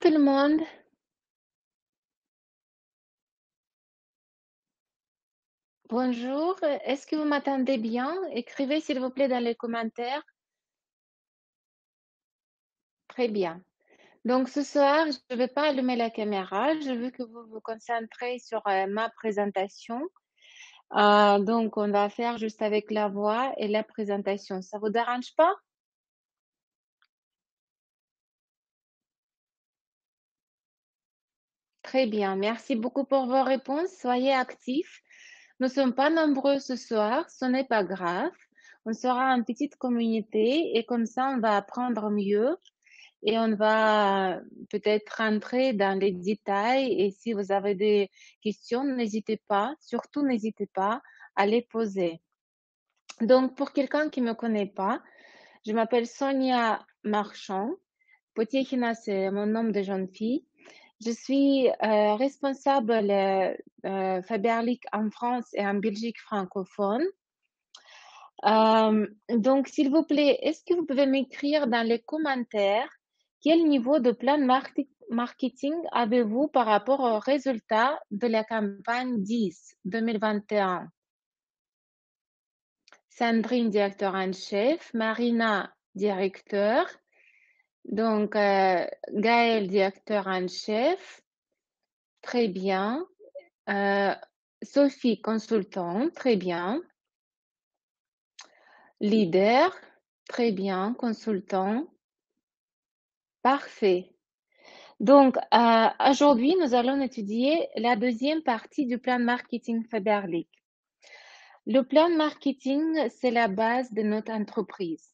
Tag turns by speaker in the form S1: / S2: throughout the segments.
S1: tout le monde. Bonjour. Est-ce que vous m'entendez bien? Écrivez s'il vous plaît dans les commentaires. Très bien. Donc ce soir, je ne vais pas allumer la caméra. Je veux que vous vous concentrez sur ma présentation. Donc on va faire juste avec la voix et la présentation. Ça vous dérange pas? Très bien. Merci beaucoup pour vos réponses. Soyez actifs. Nous ne sommes pas nombreux ce soir. Ce n'est pas grave. On sera une petite communauté et comme ça, on va apprendre mieux. Et on va peut-être rentrer dans les détails. Et si vous avez des questions, n'hésitez pas, surtout n'hésitez pas à les poser. Donc, pour quelqu'un qui ne me connaît pas, je m'appelle Sonia Marchand. Potiechina, c'est mon nom de jeune fille. Je suis responsable Faberlic en France et en Belgique francophone. Donc, s'il vous plaît, est-ce que vous pouvez m'écrire dans les commentaires quel niveau de plan marketing avez-vous par rapport aux résultats de la campagne 10 2021? Sandrine, directeur en chef, Marina, directeur, donc Gaël, directeur en chef, très bien. Sophie, consultant, très bien. Leader, très bien. Consultant, parfait. Donc, aujourd'hui, nous allons étudier la deuxième partie du plan marketing Faberlic. Le plan marketing, c'est la base de notre entreprise.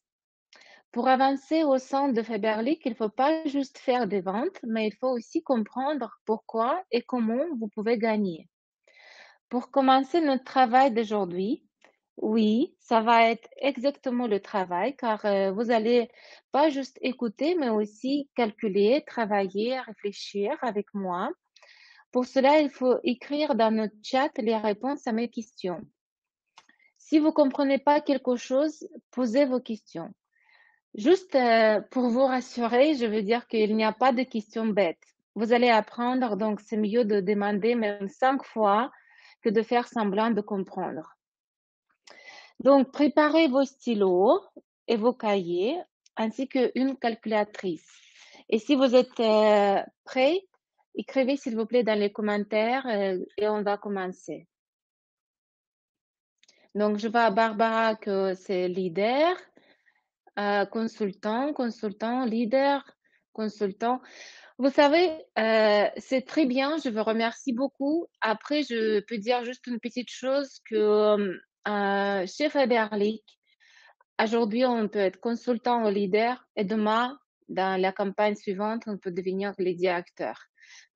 S1: Pour avancer au sein de Faberlic, il ne faut pas juste faire des ventes, mais il faut aussi comprendre pourquoi et comment vous pouvez gagner. Pour commencer notre travail d'aujourd'hui, oui, ça va être exactement le travail, car vous allez pas juste écouter, mais aussi calculer, travailler, réfléchir avec moi. Pour cela, il faut écrire dans notre chat les réponses à mes questions. Si vous comprenez pas quelque chose, posez vos questions. Juste pour vous rassurer, je veux dire qu'il n'y a pas de questions bêtes. Vous allez apprendre, donc c'est mieux de demander même 5 fois que de faire semblant de comprendre. Donc, préparez vos stylos et vos cahiers, ainsi qu'une calculatrice. Et si vous êtes prêts, écrivez s'il vous plaît dans les commentaires et on va commencer. Donc, je vois à Barbara que c'est leader, consultant, leader, consultant. Vous savez, c'est très bien, je vous remercie beaucoup. Après, je peux dire juste une petite chose que chez Faberlic, aujourd'hui, on peut être consultant ou leader et demain, dans la campagne suivante, on peut devenir les directeurs.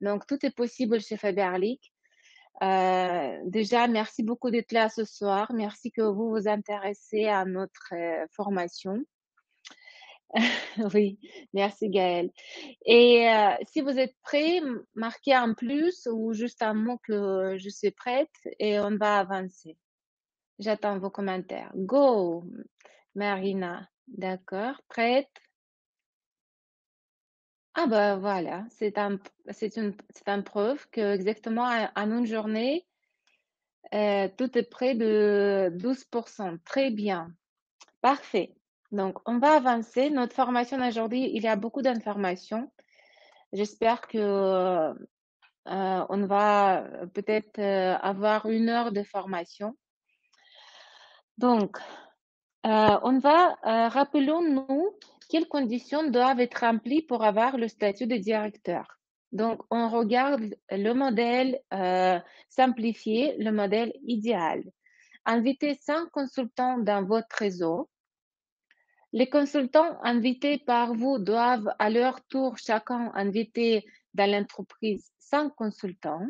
S1: Donc, tout est possible chez Faberlic. Déjà, merci beaucoup d'être là ce soir. Merci que vous vous intéressez à notre formation. Oui, merci Gaëlle. Et si vous êtes prêts, marquez un plus ou juste un mot que je suis prête et on va avancer. J'attends vos commentaires. Go, Marina. D'accord, prête? Ah bah voilà, c'est une preuve que exactement en une journée, tout est près de 12%. Très bien. Parfait. Donc, on va avancer. Notre formation aujourd'hui, il y a beaucoup d'informations. J'espère que on va peut-être avoir 1 heure de formation. Donc, rappelons-nous quelles conditions doivent être remplies pour avoir le statut de directeur. Donc, on regarde le modèle simplifié, le modèle idéal. Invitez 5 consultants dans votre réseau. Les consultants invités par vous doivent à leur tour chacun inviter dans l'entreprise 5 consultants.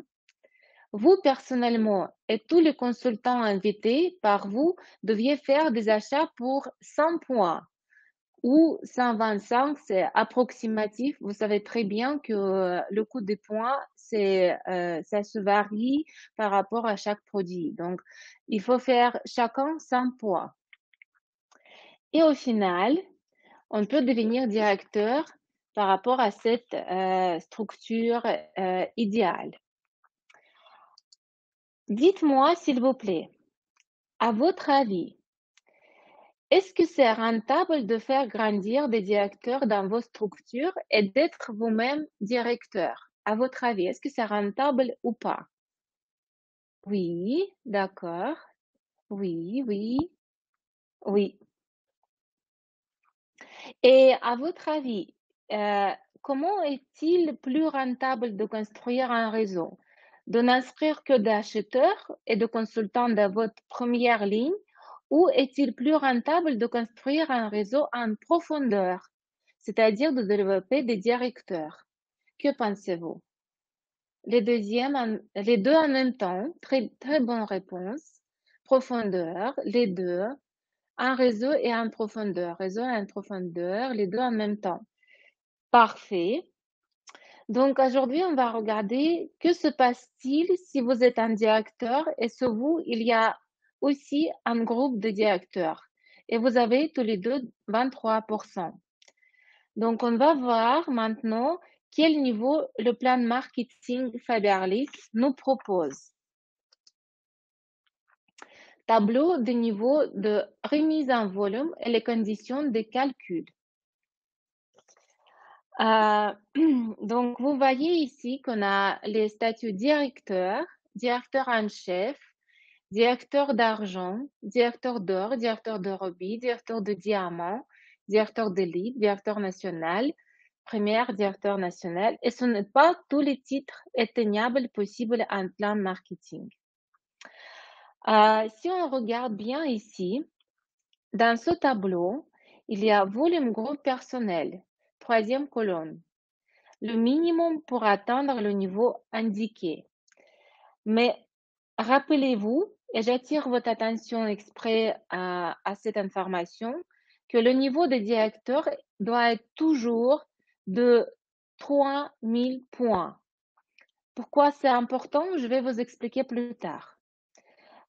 S1: Vous, personnellement, et tous les consultants invités par vous deviez faire des achats pour 100 points ou 125, c'est approximatif. Vous savez très bien que le coût des points, ça se varie par rapport à chaque produit. Donc, il faut faire chacun 100 points. Et au final, on peut devenir directeur par rapport à cette structure idéale. Dites-moi, s'il vous plaît, à votre avis, est-ce que c'est rentable de faire grandir des directeurs dans vos structures et d'être vous-même directeur? À votre avis, est-ce que c'est rentable ou pas? Oui, d'accord. Oui, oui, oui. Et à votre avis, euh, comment est-il plus rentable de construire un réseau? De n'inscrire que d'acheteurs et de consultants dans votre première ligne, ou est-il plus rentable de construire un réseau en profondeur, c'est-à-dire de développer des directeurs? Que pensez-vous? Les deux en même temps, très, très bonne réponse. Profondeur, les deux. Un réseau et en profondeur. Réseau et en profondeur, les deux en même temps. Parfait. Donc aujourd'hui, on va regarder que se passe-t-il si vous êtes un directeur et sur vous, il y a aussi un groupe de directeurs et vous avez tous les deux 23%. Donc on va voir maintenant quel niveau le plan marketing Faberlic nous propose. Tableau de niveau de remise en volume et les conditions de calcul. Donc, vous voyez ici qu'on a les statuts directeur, directeur en chef, directeur d'argent, directeur d'or, directeur de rubis, directeur de diamant, directeur d'élite, directeur national, première directeur national. Et ce n'est pas tous les titres atteignables possibles en plan marketing. Si on regarde bien ici, dans ce tableau, il y a volume groupe personnel, troisième colonne. Le minimum pour atteindre le niveau indiqué. Mais rappelez-vous, et j'attire votre attention exprès à cette information, que le niveau de directeur doit être toujours de 3000 points. Pourquoi c'est important? Je vais vous expliquer plus tard.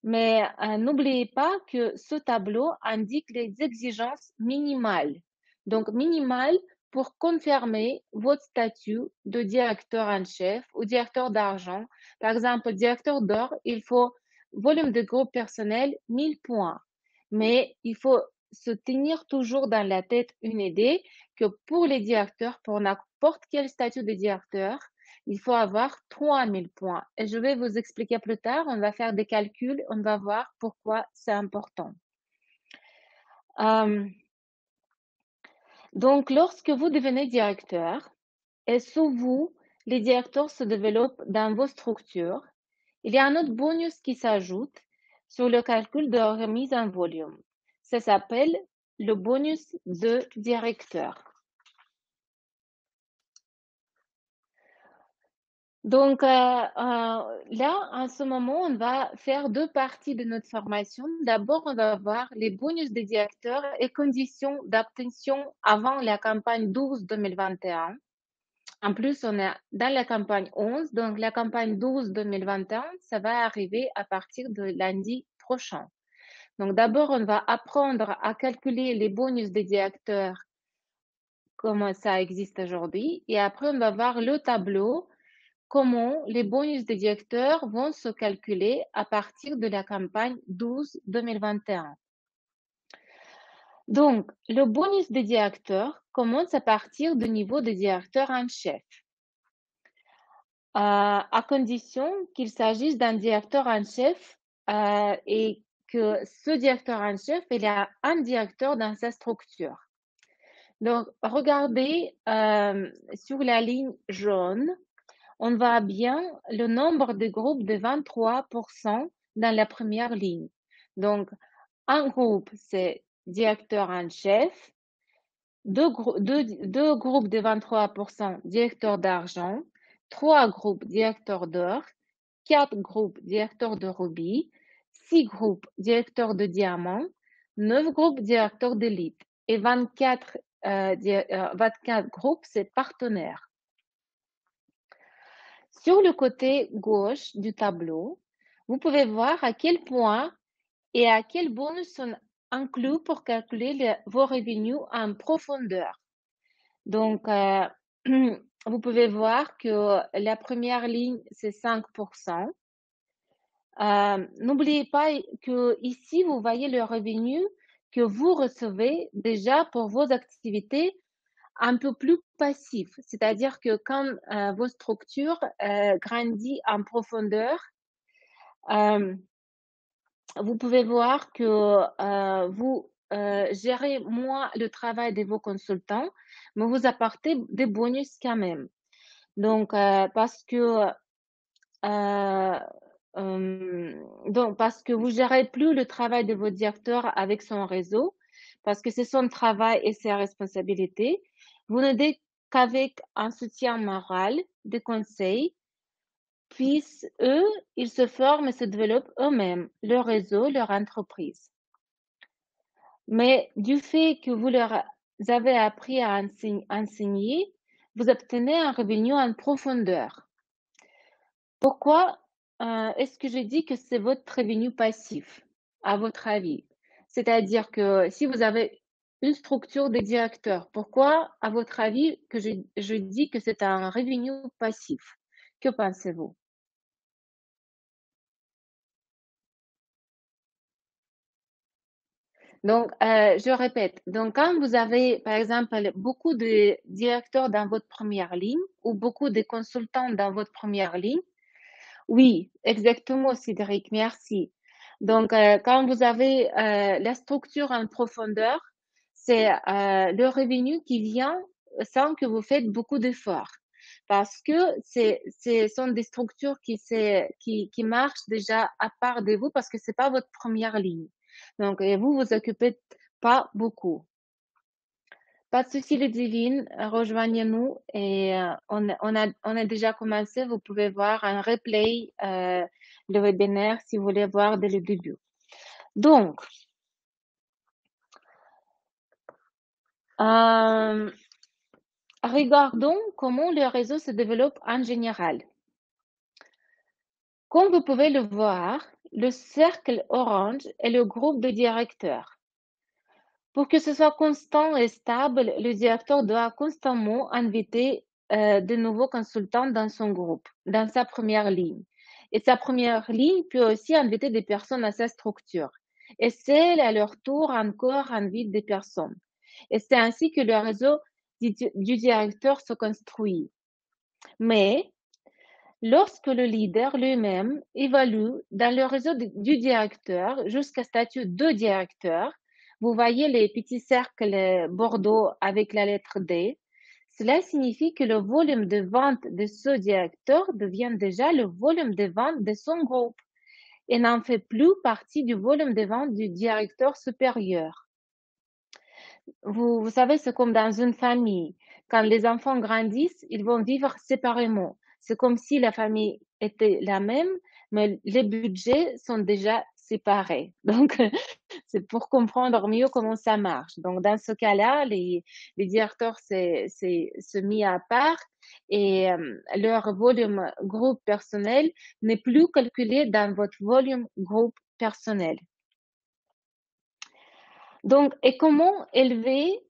S1: Mais n'oubliez pas que ce tableau indique les exigences minimales. Donc, minimales pour confirmer votre statut de directeur en chef ou directeur d'argent. Par exemple, directeur d'or, il faut volume de groupe personnel 1000 points. Mais il faut se tenir toujours dans la tête une idée que pour les directeurs, pour n'importe quel statut de directeur, il faut avoir 3000 points. Et je vais vous expliquer plus tard. On va faire des calculs. On va voir pourquoi c'est important. Donc, lorsque vous devenez directeur, et sous vous, les directeurs se développent dans vos structures, il y a un autre bonus qui s'ajoute sur le calcul de remise en volume. Ça s'appelle le bonus de directeur. Donc là, en ce moment, on va faire deux parties de notre formation. D'abord, on va voir les bonus des directeurs et conditions d'obtention avant la campagne 12-2021. En plus, on est dans la campagne 11, donc la campagne 12-2021, ça va arriver à partir de lundi prochain. Donc d'abord, on va apprendre à calculer les bonus des directeurs comme ça existe aujourd'hui. Et après, on va voir le tableau comment les bonus des directeurs vont se calculer à partir de la campagne 12-2021. Donc, le bonus des directeurs commence à partir du niveau de directeur en chef, à condition qu'il s'agisse d'un directeur en chef et que ce directeur en chef, il y a un directeur dans sa structure. Donc, regardez sur la ligne jaune, on voit bien le nombre de groupes de 23% dans la première ligne. Donc, un groupe, c'est directeur en chef, deux groupes de 23% directeur d'argent, trois groupes directeur d'or, quatre groupes directeur de rubis, six groupes directeur de diamant, neuf groupes directeur d'élite et 24 groupes, c'est partenaires. Sur le côté gauche du tableau, vous pouvez voir à quel point et à quel bonus sont inclus pour calculer vos revenus en profondeur. Donc, vous pouvez voir que la première ligne, c'est 5%. N'oubliez pas que ici, vous voyez le revenu que vous recevez déjà pour vos activités un peu plus passif. C'est-à-dire que quand vos structures grandissent en profondeur, euh, vous pouvez voir que vous gérez moins le travail de vos consultants, mais vous apportez des bonus quand même. Donc, euh, parce que vous gérez plus le travail de votre directeur avec son réseau, parce que c'est son travail et ses responsabilités. Vous n'aidez qu'avec un soutien moral, des conseils, puis eux, ils se forment et se développent eux-mêmes, leur réseau, leur entreprise. Mais du fait que vous leur avez appris à enseigner, vous obtenez un revenu en profondeur. Pourquoi est-ce que je dis que c'est votre revenu passif, à votre avis? C'est-à-dire que si vous avez une structure de directeur, pourquoi, à votre avis, que je dis que c'est un revenu passif? Que pensez-vous? Donc, je répète, donc quand vous avez, par exemple, beaucoup de directeurs dans votre première ligne ou beaucoup de consultants dans votre première ligne, oui, exactement, Cédric, merci. Donc, quand vous avez la structure en profondeur, c'est le revenu qui vient sans que vous faites beaucoup d'efforts. Parce que ce sont des structures qui marchent déjà à part de vous parce que c'est pas votre première ligne. Donc, et vous vous occupez pas beaucoup. Pas de souci, les divines, rejoignez-nous et on a déjà commencé. Vous pouvez voir un replay, le webinaire si vous voulez voir dès le début. Donc, regardons comment le réseau se développe en général. Comme vous pouvez le voir, le cercle orange est le groupe de directeurs. Pour que ce soit constant et stable, le directeur doit constamment inviter de nouveaux consultants dans son groupe, dans sa première ligne. Et sa première ligne peut aussi inviter des personnes à sa structure. Et celles, à leur tour, encore invitent des personnes. Et c'est ainsi que le réseau du directeur se construit. Mais lorsque le leader lui-même évalue dans le réseau du directeur jusqu'à statut de directeur, vous voyez les petits cercles bordeaux avec la lettre D, cela signifie que le volume de vente de ce directeur devient déjà le volume de vente de son groupe et n'en fait plus partie du volume de vente du directeur supérieur. Vous savez, c'est comme dans une famille. Quand les enfants grandissent, ils vont vivre séparément. C'est comme si la famille était la même, mais les budgets sont déjà séparés. Donc, c'est pour comprendre mieux comment ça marche. Donc, dans ce cas-là, les directeurs se mis à part et leur volume groupe personnel n'est plus calculé dans votre volume groupe personnel. Donc, et comment élever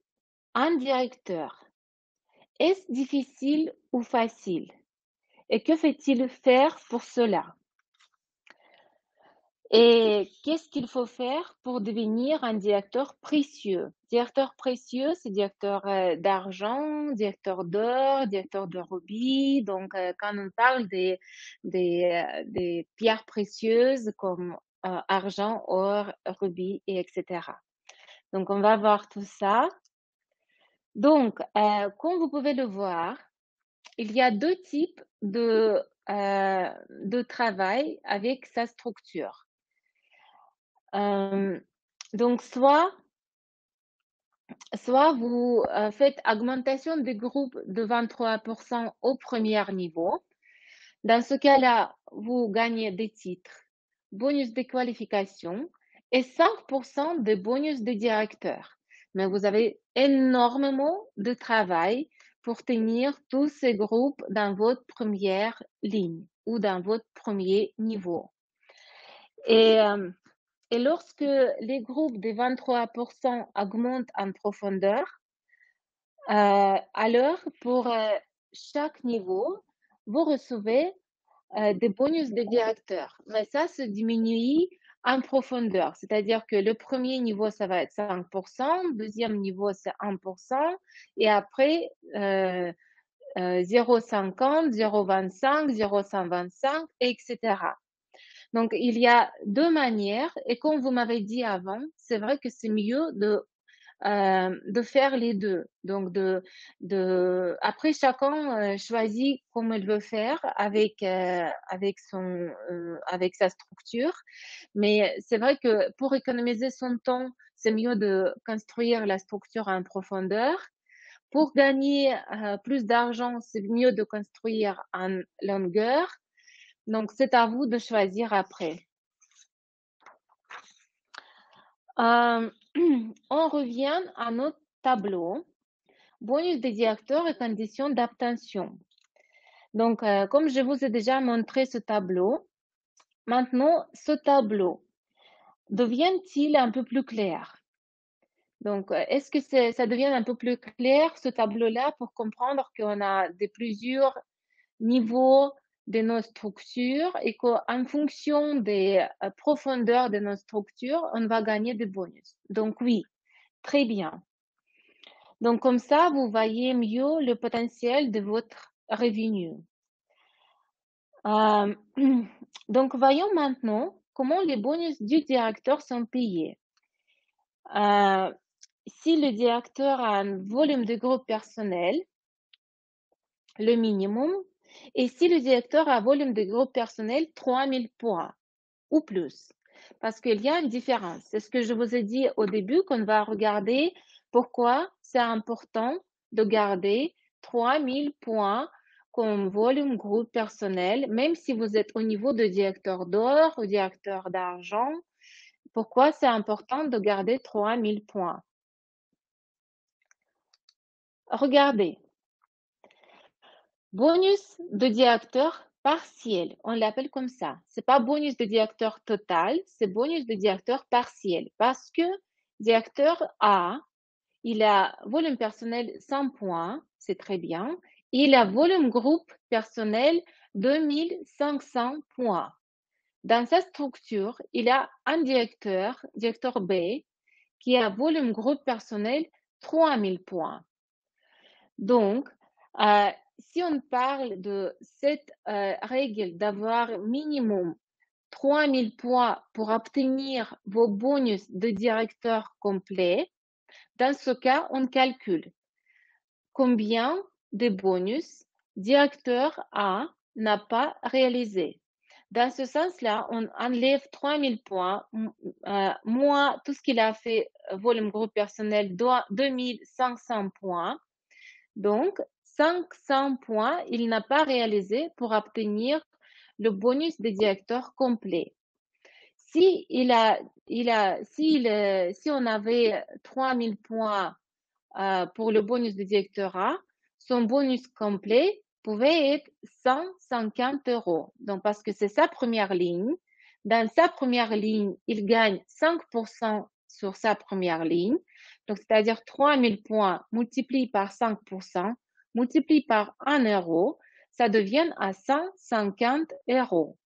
S1: un directeur? Est-ce difficile ou facile? Et que fait-il faire pour cela? Et qu'est-ce qu'il faut faire pour devenir un directeur précieux? Directeur précieux, c'est directeur d'argent, directeur d'or, directeur de rubis. Donc, quand on parle des pierres précieuses comme argent, or, rubis, et etc. Donc, on va voir tout ça. Donc, comme vous pouvez le voir, il y a deux types de travail avec sa structure. Donc, soit vous faites augmentation des groupes de 23% au premier niveau. Dans ce cas-là, vous gagnez des titres, bonus de qualification et 5% de bonus de directeur. Mais vous avez énormément de travail pour tenir tous ces groupes dans votre première ligne ou dans votre premier niveau. Et lorsque les groupes de 23% augmentent en profondeur, Alors, pour chaque niveau, vous recevez des bonus de directeur. Mais ça se diminue en profondeur. C'est-à-dire que le premier niveau, ça va être 5%, deuxième niveau, c'est 1%, et après, 0,50, 0,25, 0,125, etc. Donc, il y a deux manières. Et comme vous m'avez dit avant, c'est vrai que c'est mieux de faire les deux. Donc, après, chacun choisit comme il veut faire avec sa structure. Mais c'est vrai que pour économiser son temps, c'est mieux de construire la structure en profondeur. Pour gagner plus d'argent, c'est mieux de construire en longueur. Donc, c'est à vous de choisir après. Euh, on revient à notre tableau. Bonus des directeurs et conditions d'obtention. Donc, comme je vous ai déjà montré ce tableau, maintenant, ce tableau devient-il un peu plus clair? Donc, est-ce que ça devient un peu plus clair, ce tableau-là, pour comprendre qu'on a plusieurs niveaux de nos structures et qu'en fonction des profondeurs de nos structures, on va gagner des bonus. Donc, oui, très bien. Donc, comme ça, vous voyez mieux le potentiel de votre revenu. Donc, voyons maintenant comment les bonus du directeur sont payés. Si le directeur a un volume de groupe personnel, le minimum, et si le directeur a un volume de groupe personnel, 3000 points ou plus. Parce qu'il y a une différence. C'est ce que je vous ai dit au début, qu'on va regarder pourquoi c'est important de garder 3000 points comme volume groupe personnel, même si vous êtes au niveau de directeur d'or ou directeur d'argent. Pourquoi c'est important de garder 3000 points? Regardez. Bonus de directeur partiel, on l'appelle comme ça. C'est pas bonus de directeur total, c'est bonus de directeur partiel parce que directeur A, il a volume personnel 100 points, c'est très bien. Il a volume groupe personnel 2500 points. Dans sa structure, il a un directeur, directeur B, qui a volume groupe personnel 3000 points. Donc, si on parle de cette règle d'avoir minimum 3000 points pour obtenir vos bonus de directeur complet, dans ce cas, on calcule combien de bonus directeur A n'a pas réalisé. Dans ce sens-là, on enlève 3000 points, moins tout ce qu'il a fait, volume groupe personnel, 2500 points. Donc, 500 points, il n'a pas réalisé pour obtenir le bonus de directeur complet. Si on avait 3000 points pour le bonus de directeur A, son bonus complet pouvait être 150 euros. Donc, parce que c'est sa première ligne. Dans sa première ligne, il gagne 5% sur sa première ligne. Donc, c'est-à-dire 3000 points multipliés par 5%, multipliés par 1 euro, ça devient à 150 euros.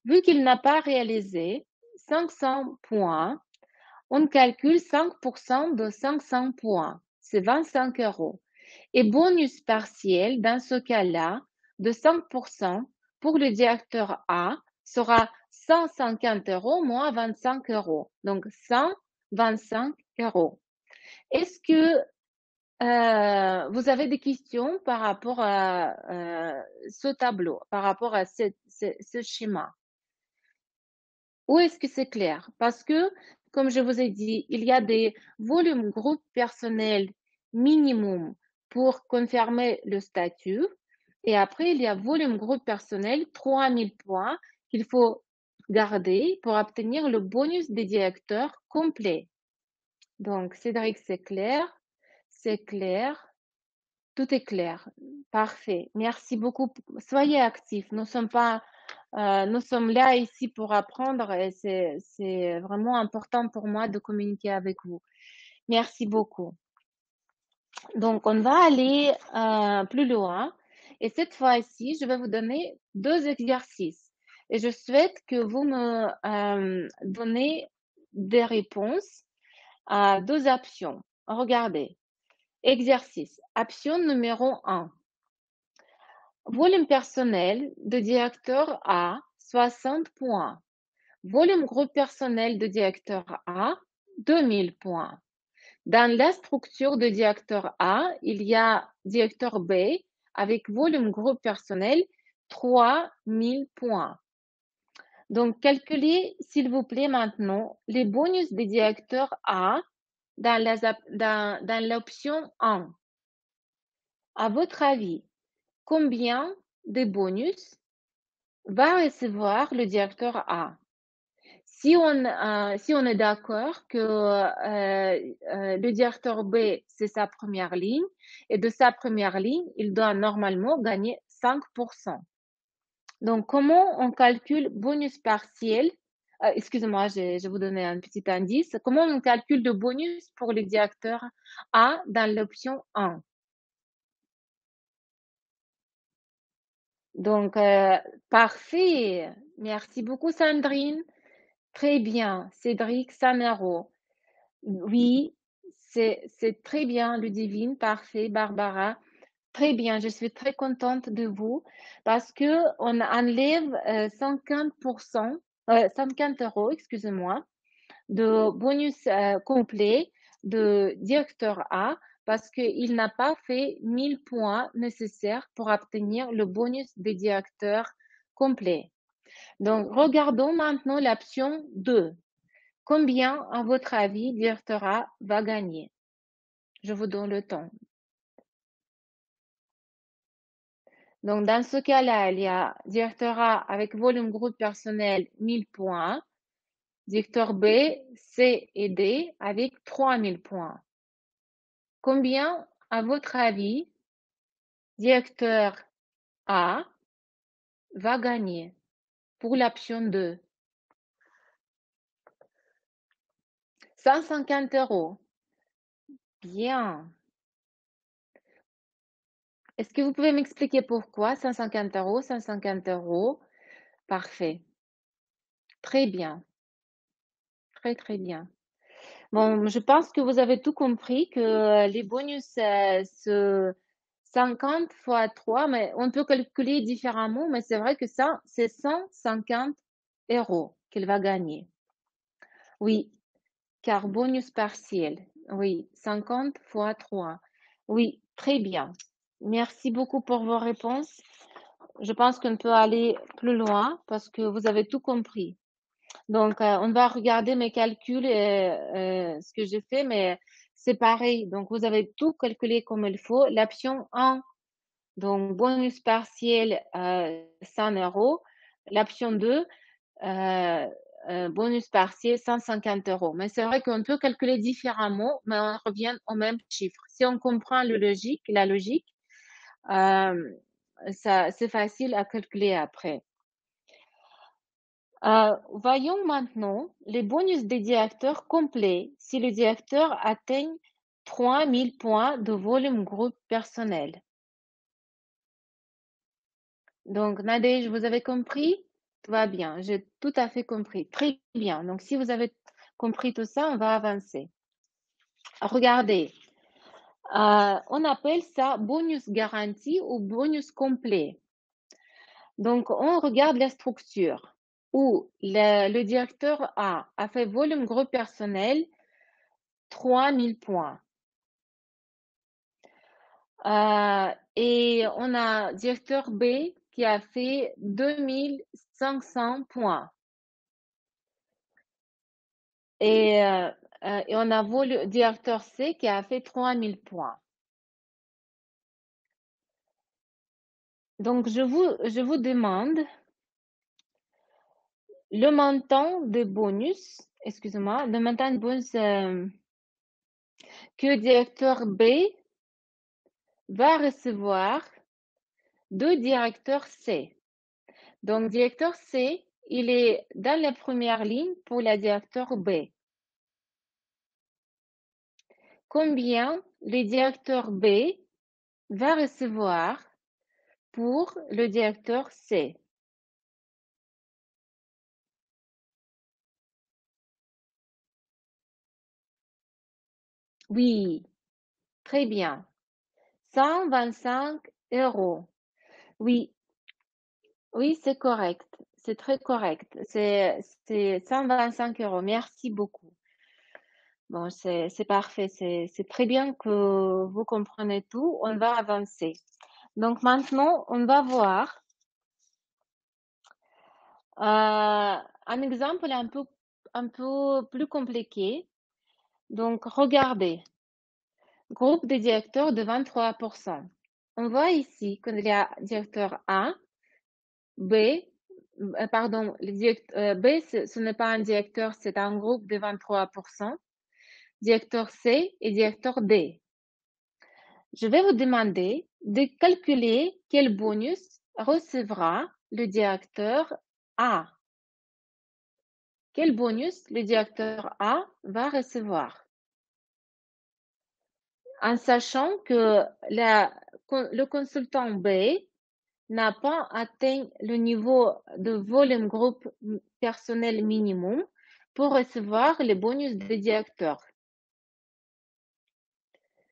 S1: Vu qu'il n'a pas réalisé 500 points, on calcule 5% de 500 points, c'est 25 euros. Et bonus partiel, dans ce cas-là, de 5% pour le directeur A sera 150 euros moins 25 euros. Donc, 125 euros. Est-ce que vous avez des questions par rapport à ce tableau, par rapport à ce schéma? Ou est-ce que c'est clair? Parce que, comme je vous ai dit, il y a des volumes groupes personnels minimum pour confirmer le statut. Et après, il y a volume groupe personnel, 3000 points qu'il faut garder pour obtenir le bonus des directeurs complet. Donc, Cédric, c'est clair. C'est clair. Tout est clair. Parfait. Merci beaucoup. Soyez actifs. Nous sommes là ici pour apprendre et c'est vraiment important pour moi de communiquer avec vous. Merci beaucoup. Donc, on va aller plus loin. Et cette fois-ci, je vais vous donner 2 exercices. Et je souhaite que vous me donnez des réponses à 2 options. Regardez. Exercice. Option numéro 1. Volume personnel de directeur A, 60 points. Volume groupe personnel de directeur A, 2000 points. Dans la structure de directeur A, il y a directeur B avec volume groupe personnel 3000 points. Donc, calculez, s'il vous plaît, maintenant les bonus des directeurs A dans l'option 1. À votre avis, combien de bonus va recevoir le directeur A? Si on est d'accord que le directeur B, c'est sa première ligne, et de sa première ligne, il doit normalement gagner 5%. Donc, comment on calcule bonus partiel? Excusez-moi, je vais vous donner un petit indice. Comment on calcule le bonus pour le directeur A dans l'option 1? Donc, parfait. Merci beaucoup, Sandrine. Très bien. Cédric Sanero. Oui, c'est très bien, Ludivine. Parfait, Barbara. Très bien, je suis très contente de vous parce que on enlève 50%, 50 euros, excusez-moi, de bonus complet de directeur A parce qu'il n'a pas fait 1000 points nécessaires pour obtenir le bonus des directeurs complet. Donc, regardons maintenant l'option 2. Combien, à votre avis, directeur A va gagner? Je vous donne le temps. Donc, dans ce cas-là, il y a directeur A avec volume groupe personnel 1000 points, directeur B, C et D avec 3000 points. Combien, à votre avis, directeur A va gagner pour l'option 2? 150 euros. Bien. Est-ce que vous pouvez m'expliquer pourquoi 150 euros, 150 euros? Parfait. Très bien. Très, très bien. Bon, je pense que vous avez tout compris que les bonus, c'est 50 fois 3, mais on peut calculer différemment, mais c'est vrai que ça, c'est 150 euros qu'il va gagner. Oui, car bonus partiel. Oui, 50 fois 3. Oui, très bien. Merci beaucoup pour vos réponses. Je pense qu'on peut aller plus loin parce que vous avez tout compris. Donc, on va regarder mes calculs et ce que j'ai fait, mais c'est pareil. Donc, vous avez tout calculé comme il faut. L'option 1, donc bonus partiel 100 euros. L'option 2, bonus partiel 150 euros. Mais c'est vrai qu'on peut calculer différemment, mais on revient au même chiffre. Si on comprend la logique, c'est facile à calculer après. Voyons maintenant les bonus des directeurs complets si le directeur atteint 3000 points de volume groupe personnel. Donc, Nadège, vous avez compris? Tout va bien, j'ai tout à fait compris. Très bien. Donc, si vous avez compris tout ça, on va avancer. Regardez, on appelle ça bonus garanti ou bonus complet. Donc, on regarde la structure où le directeur a fait volume groupe personnel 3000 points. Et on a directeur B qui a fait 2500 points. Et on a le directeur C qui a fait 3000 points. Donc, je vous demande le montant de bonus, excusez-moi, le montant de bonus que directeur B va recevoir de directeur C. Donc, directeur C, il est dans la première ligne pour la directeur B. combien le directeur B va recevoir pour le directeur C. Oui, très bien. 125 euros. Oui, oui, c'est correct. C'est très correct. C'est 125 euros. Merci beaucoup. Bon, c'est parfait. C'est très bien que vous comprenez tout. On va avancer. Donc maintenant, on va voir un exemple un peu plus compliqué. Donc, regardez. Groupe de directeurs de 23%. On voit ici qu'il y a directeur A, B, pardon, B, ce n'est pas un directeur, c'est un groupe de 23%, directeur C et directeur D. Je vais vous demander de calculer quel bonus recevra le directeur A. Quel bonus le directeur A va recevoir? En sachant que le consultant B n'a pas atteint le niveau de volume groupe personnel minimum pour recevoir les bonus des directeurs.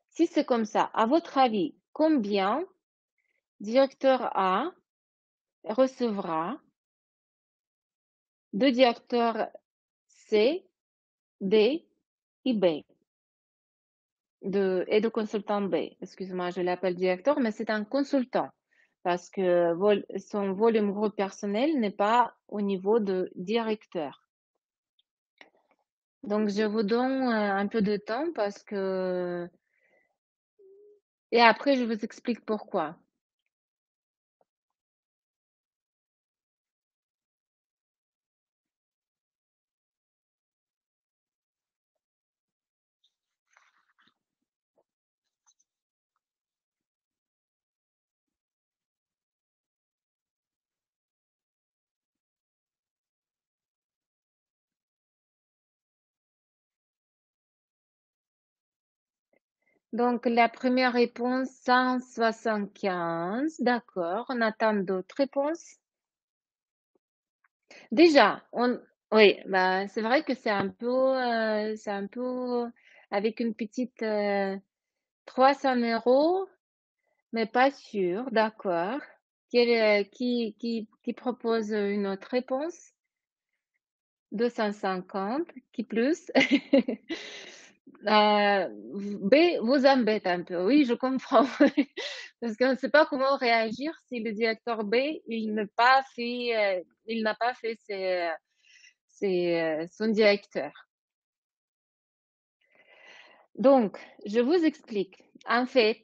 S1: Si c'est comme ça, à votre avis, combien directeur A recevra de directeurs C, D et B et de consultant B? Excusez-moi, je l'appelle directeur, mais c'est un consultant parce que son volume groupe personnel n'est pas au niveau de directeur. Donc, je vous donne un peu de temps parce que... Et après, je vous explique pourquoi. Donc, la première réponse, 175. D'accord. On attend d'autres réponses. Déjà, oui, bah, c'est vrai que c'est un peu avec une petite 300 euros, mais pas sûr. D'accord. Qui propose une autre réponse? 250, qui plus? B vous embête un peu. Oui, je comprends. Parce qu'on ne sait pas comment réagir si le directeur B, il n'a pas fait son directeur. Donc, je vous explique. En fait,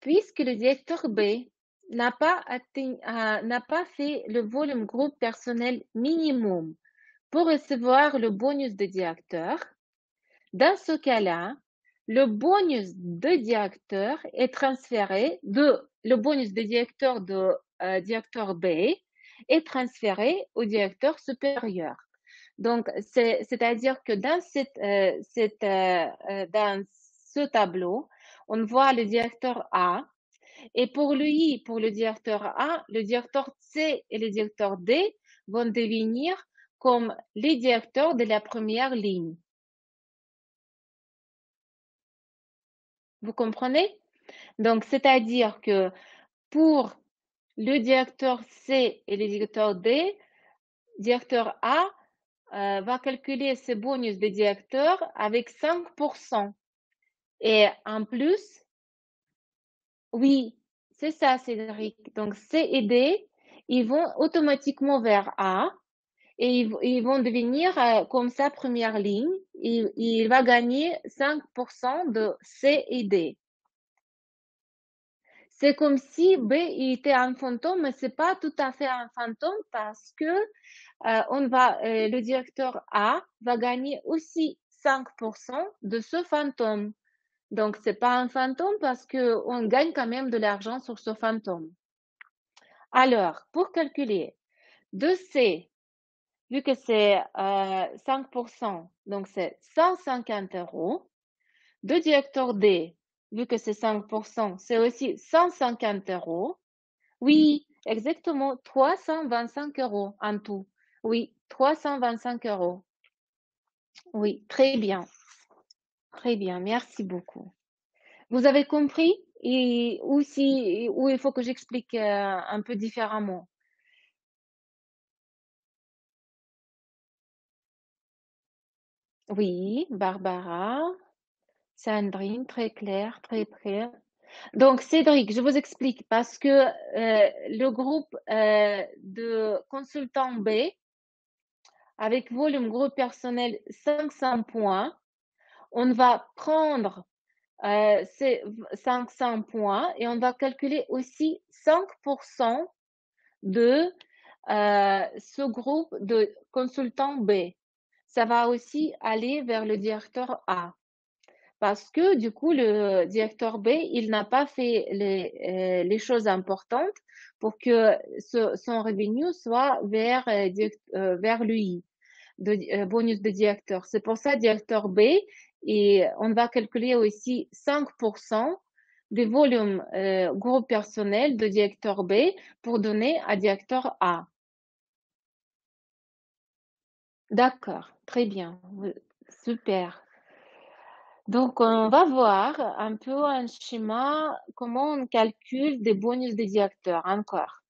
S1: puisque le directeur B n'a pas fait le volume groupe personnel minimum pour recevoir le bonus de directeur, dans ce cas-là, le bonus de directeur est transféré le bonus de directeur directeur B est transféré au directeur supérieur. Donc, c'est-à-dire que dans dans ce tableau, on voit le directeur A et pour le directeur A, le directeur C et le directeur D vont devenir comme les directeurs de la première ligne. Vous comprenez? Donc, c'est-à-dire que pour le directeur C et le directeur D, directeur A va calculer ses bonus de directeur avec 5%. Et en plus, oui, c'est ça, Cédric. Donc, C et D, ils vont automatiquement vers A et ils vont devenir comme sa première ligne. Il va gagner 5% de C et D. C'est comme si B était un fantôme, mais c'est pas tout à fait un fantôme parce que le directeur A va gagner aussi 5% de ce fantôme. Donc, c'est pas un fantôme parce que on gagne quand même de l'argent sur ce fantôme. Alors, pour calculer de C, vu que c'est 5%, donc c'est 150 euros. de directeur D, vu que c'est 5%, c'est aussi 150 euros. Oui, exactement, 325 euros en tout. Oui, 325 euros. Oui, très bien, merci beaucoup. Vous avez compris? Et aussi, ou il faut que j'explique un peu différemment? Oui, Barbara, Sandrine, très clair, très clair. Donc, Cédric, je vous explique parce que le groupe de consultants B, avec volume groupe personnel 500 points, on va prendre ces 500 points et on va calculer aussi 5% de ce groupe de consultants B. Ça va aussi aller vers le directeur A. Parce que du coup, le directeur B, il n'a pas fait les choses importantes pour que son revenu soit vers lui, bonus de directeur. C'est pour ça, directeur B, et on va calculer aussi 5% du volume groupe personnel de directeur B pour donner à directeur A. D'accord, très bien, super. Donc, on va voir un peu un schéma, comment on calcule des bonus des directeurs encore.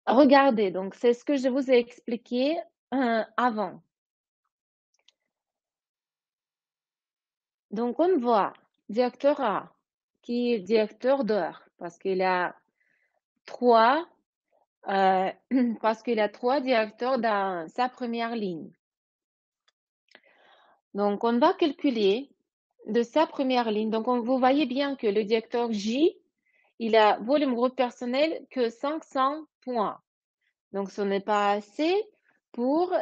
S1: Regardez, donc c'est ce que je vous ai expliqué avant. Donc, on voit directeur A, qui est directeur d'heure, parce qu'il a trois, parce qu'il a trois directeurs dans sa première ligne. Donc, on va calculer de sa première ligne. Donc, vous voyez bien que le directeur J, il a volume groupe personnel que 500 points. Donc, ce n'est pas assez pour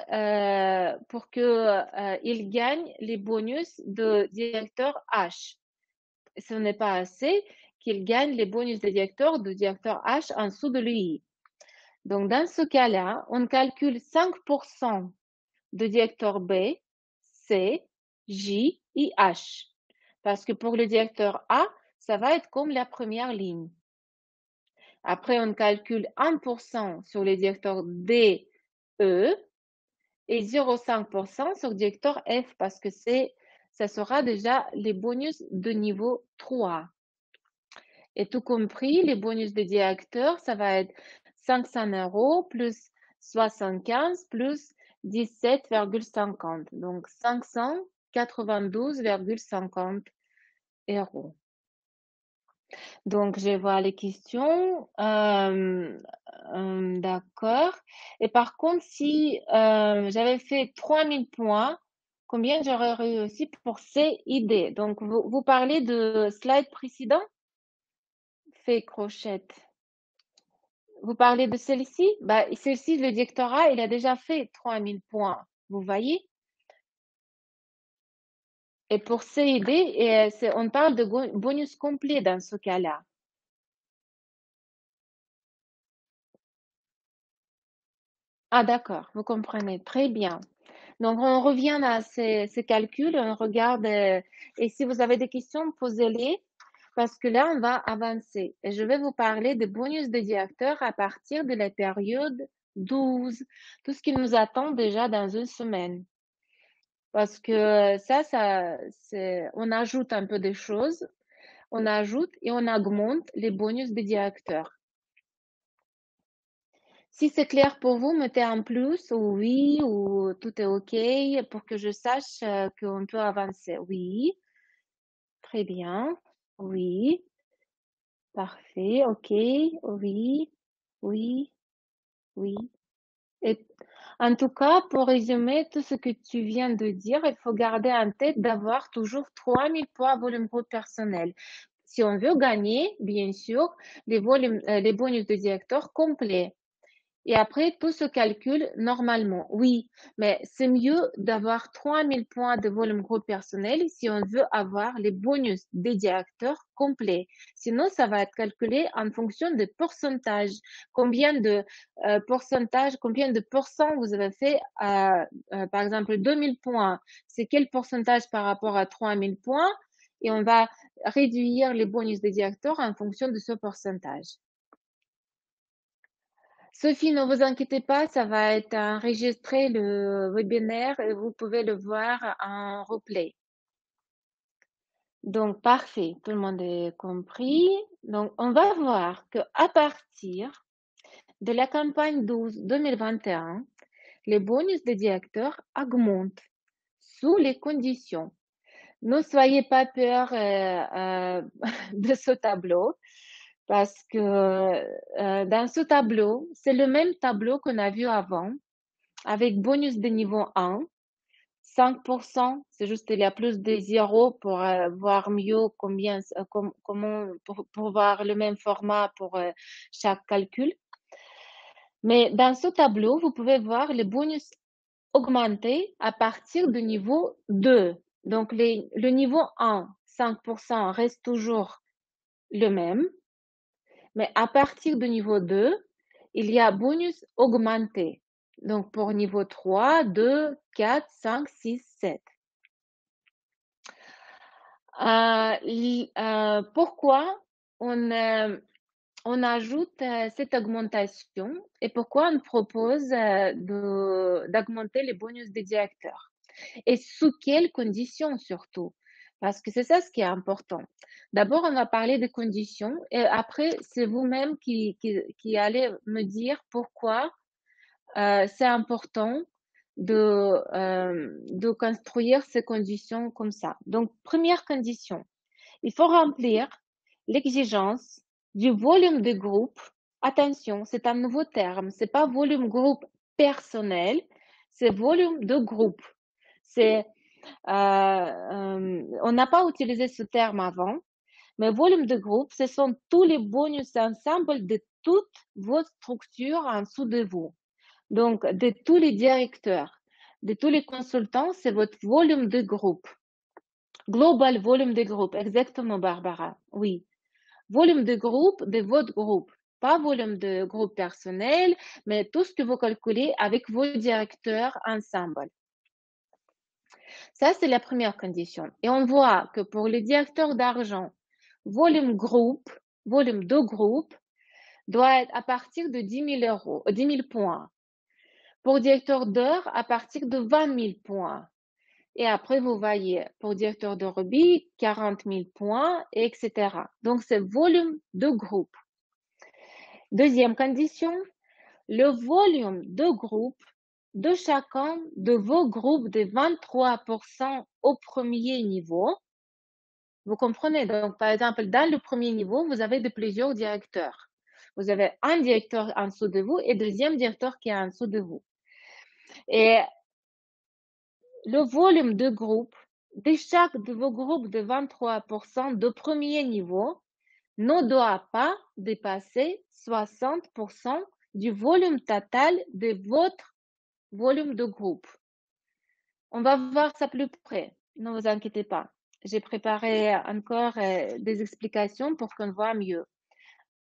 S1: qu'il gagne les bonus de directeur H. Ce n'est pas assez qu'il gagne les bonus de directeur H en dessous de lui. Donc, dans ce cas-là, on calcule 5% de directeur B, C, J et H. Parce que pour le directeur A, ça va être comme la première ligne. Après, on calcule 1% sur le directeur D, E et 0,5% sur le directeur F parce que ça sera déjà les bonus de niveau 3. Et tout compris, les bonus de directeur, ça va être 500 euros plus 75 plus 17,50. Donc, 592,50 euros. Donc, je vois les questions. D'accord. Et par contre, si j'avais fait 3000 points, combien j'aurais réussi pour CID? Donc, vous parlez de slide précédent? Fait crochette. Vous parlez de celle-ci? Bah, celle-ci, le directorat, il a déjà fait 3000 points. Vous voyez? Et pour CID, on parle de bonus complet dans ce cas-là. Ah, d'accord, vous comprenez. Très bien. Donc, on revient à ces calculs, on regarde, et si vous avez des questions, posez-les, parce que là, on va avancer. Et je vais vous parler des bonus de directeur à partir de la période 12, tout ce qui nous attend déjà dans une semaine. Parce que on ajoute un peu des choses, on ajoute et on augmente les bonus de directeur. Si c'est clair pour vous, mettez un plus ou oui ou tout est OK pour que je sache qu'on peut avancer. Oui, très bien. Oui, parfait. OK. Oui, oui, oui. Et en tout cas, pour résumer tout ce que tu viens de dire, il faut garder en tête d'avoir toujours 3000 points volume groupe personnel. Si on veut gagner, bien sûr, les bonus de directeur complets. Et après, tout se calcule normalement. Oui, mais c'est mieux d'avoir 3000 points de volume groupe personnel si on veut avoir les bonus des directeurs complets. Sinon, ça va être calculé en fonction de pourcentage. Combien de pourcentage, combien de pourcents vous avez fait, par exemple, 2000 points. C'est quel pourcentage par rapport à 3000 points? Et on va réduire les bonus des directeurs en fonction de ce pourcentage. Sophie, ne vous inquiétez pas, ça va être enregistré le webinaire et vous pouvez le voir en replay. Donc, parfait, tout le monde est compris. Donc, on va voir que à partir de la campagne 12-2021, les bonus des directeurs augmentent sous les conditions. Ne soyez pas peur de ce tableau parce que dans ce tableau, c'est le même tableau qu'on a vu avant avec bonus de niveau 1, 5%, c'est juste il y a plus de 0 pour voir mieux combien, comment, pour voir le même format pour chaque calcul. Mais dans ce tableau, vous pouvez voir les bonus augmenter à partir du niveau 2. Donc, le niveau 1, 5% reste toujours le même, mais à partir du niveau 2, il y a bonus augmenté. Donc, pour niveau 3, 2, 4, 5, 6, 7. Pourquoi on ajoute cette augmentation et pourquoi on propose d'augmenter les bonus des directeurs? Et sous quelles conditions surtout? Parce que c'est ça ce qui est important. D'abord, on va parler des conditions et après, c'est vous-même qui allez me dire pourquoi c'est important de construire ces conditions comme ça. Donc, première condition, il faut remplir l'exigence du volume de groupe. Attention, c'est un nouveau terme, c'est pas volume groupe personnel, c'est volume de groupe. On n'a pas utilisé ce terme avant, mais volume de groupe, ce sont tous les bonus ensemble de toutes vos structures en dessous de vous. Donc, de tous les directeurs, de tous les consultants, c'est votre volume de groupe. Global volume de groupe, exactement, Barbara. Oui. Volume de groupe de votre groupe. Pas volume de groupe personnel, mais tout ce que vous calculez avec vos directeurs ensemble. Ça, c'est la première condition. Et on voit que pour les directeurs d'argent, volume de groupe doit être à partir de 10 000 points. Pour directeur d'heure, à partir de 20 000 points. Et après, vous voyez, pour directeur de rubis, 40 000 points, etc. Donc, c'est volume de groupe. Deuxième condition, le volume de groupe de chacun de vos groupes de 23% au premier niveau. Vous comprenez? Donc, par exemple, dans le premier niveau, vous avez de plusieurs directeurs. Vous avez un directeur en dessous de vous et deuxième directeur qui est en dessous de vous. Et le volume de groupe de chaque de vos groupes de 23% de premier niveau ne doit pas dépasser 60% du volume total de votre volume de groupe. On va voir ça plus près, ne vous inquiétez pas. J'ai préparé encore des explications pour qu'on voit mieux.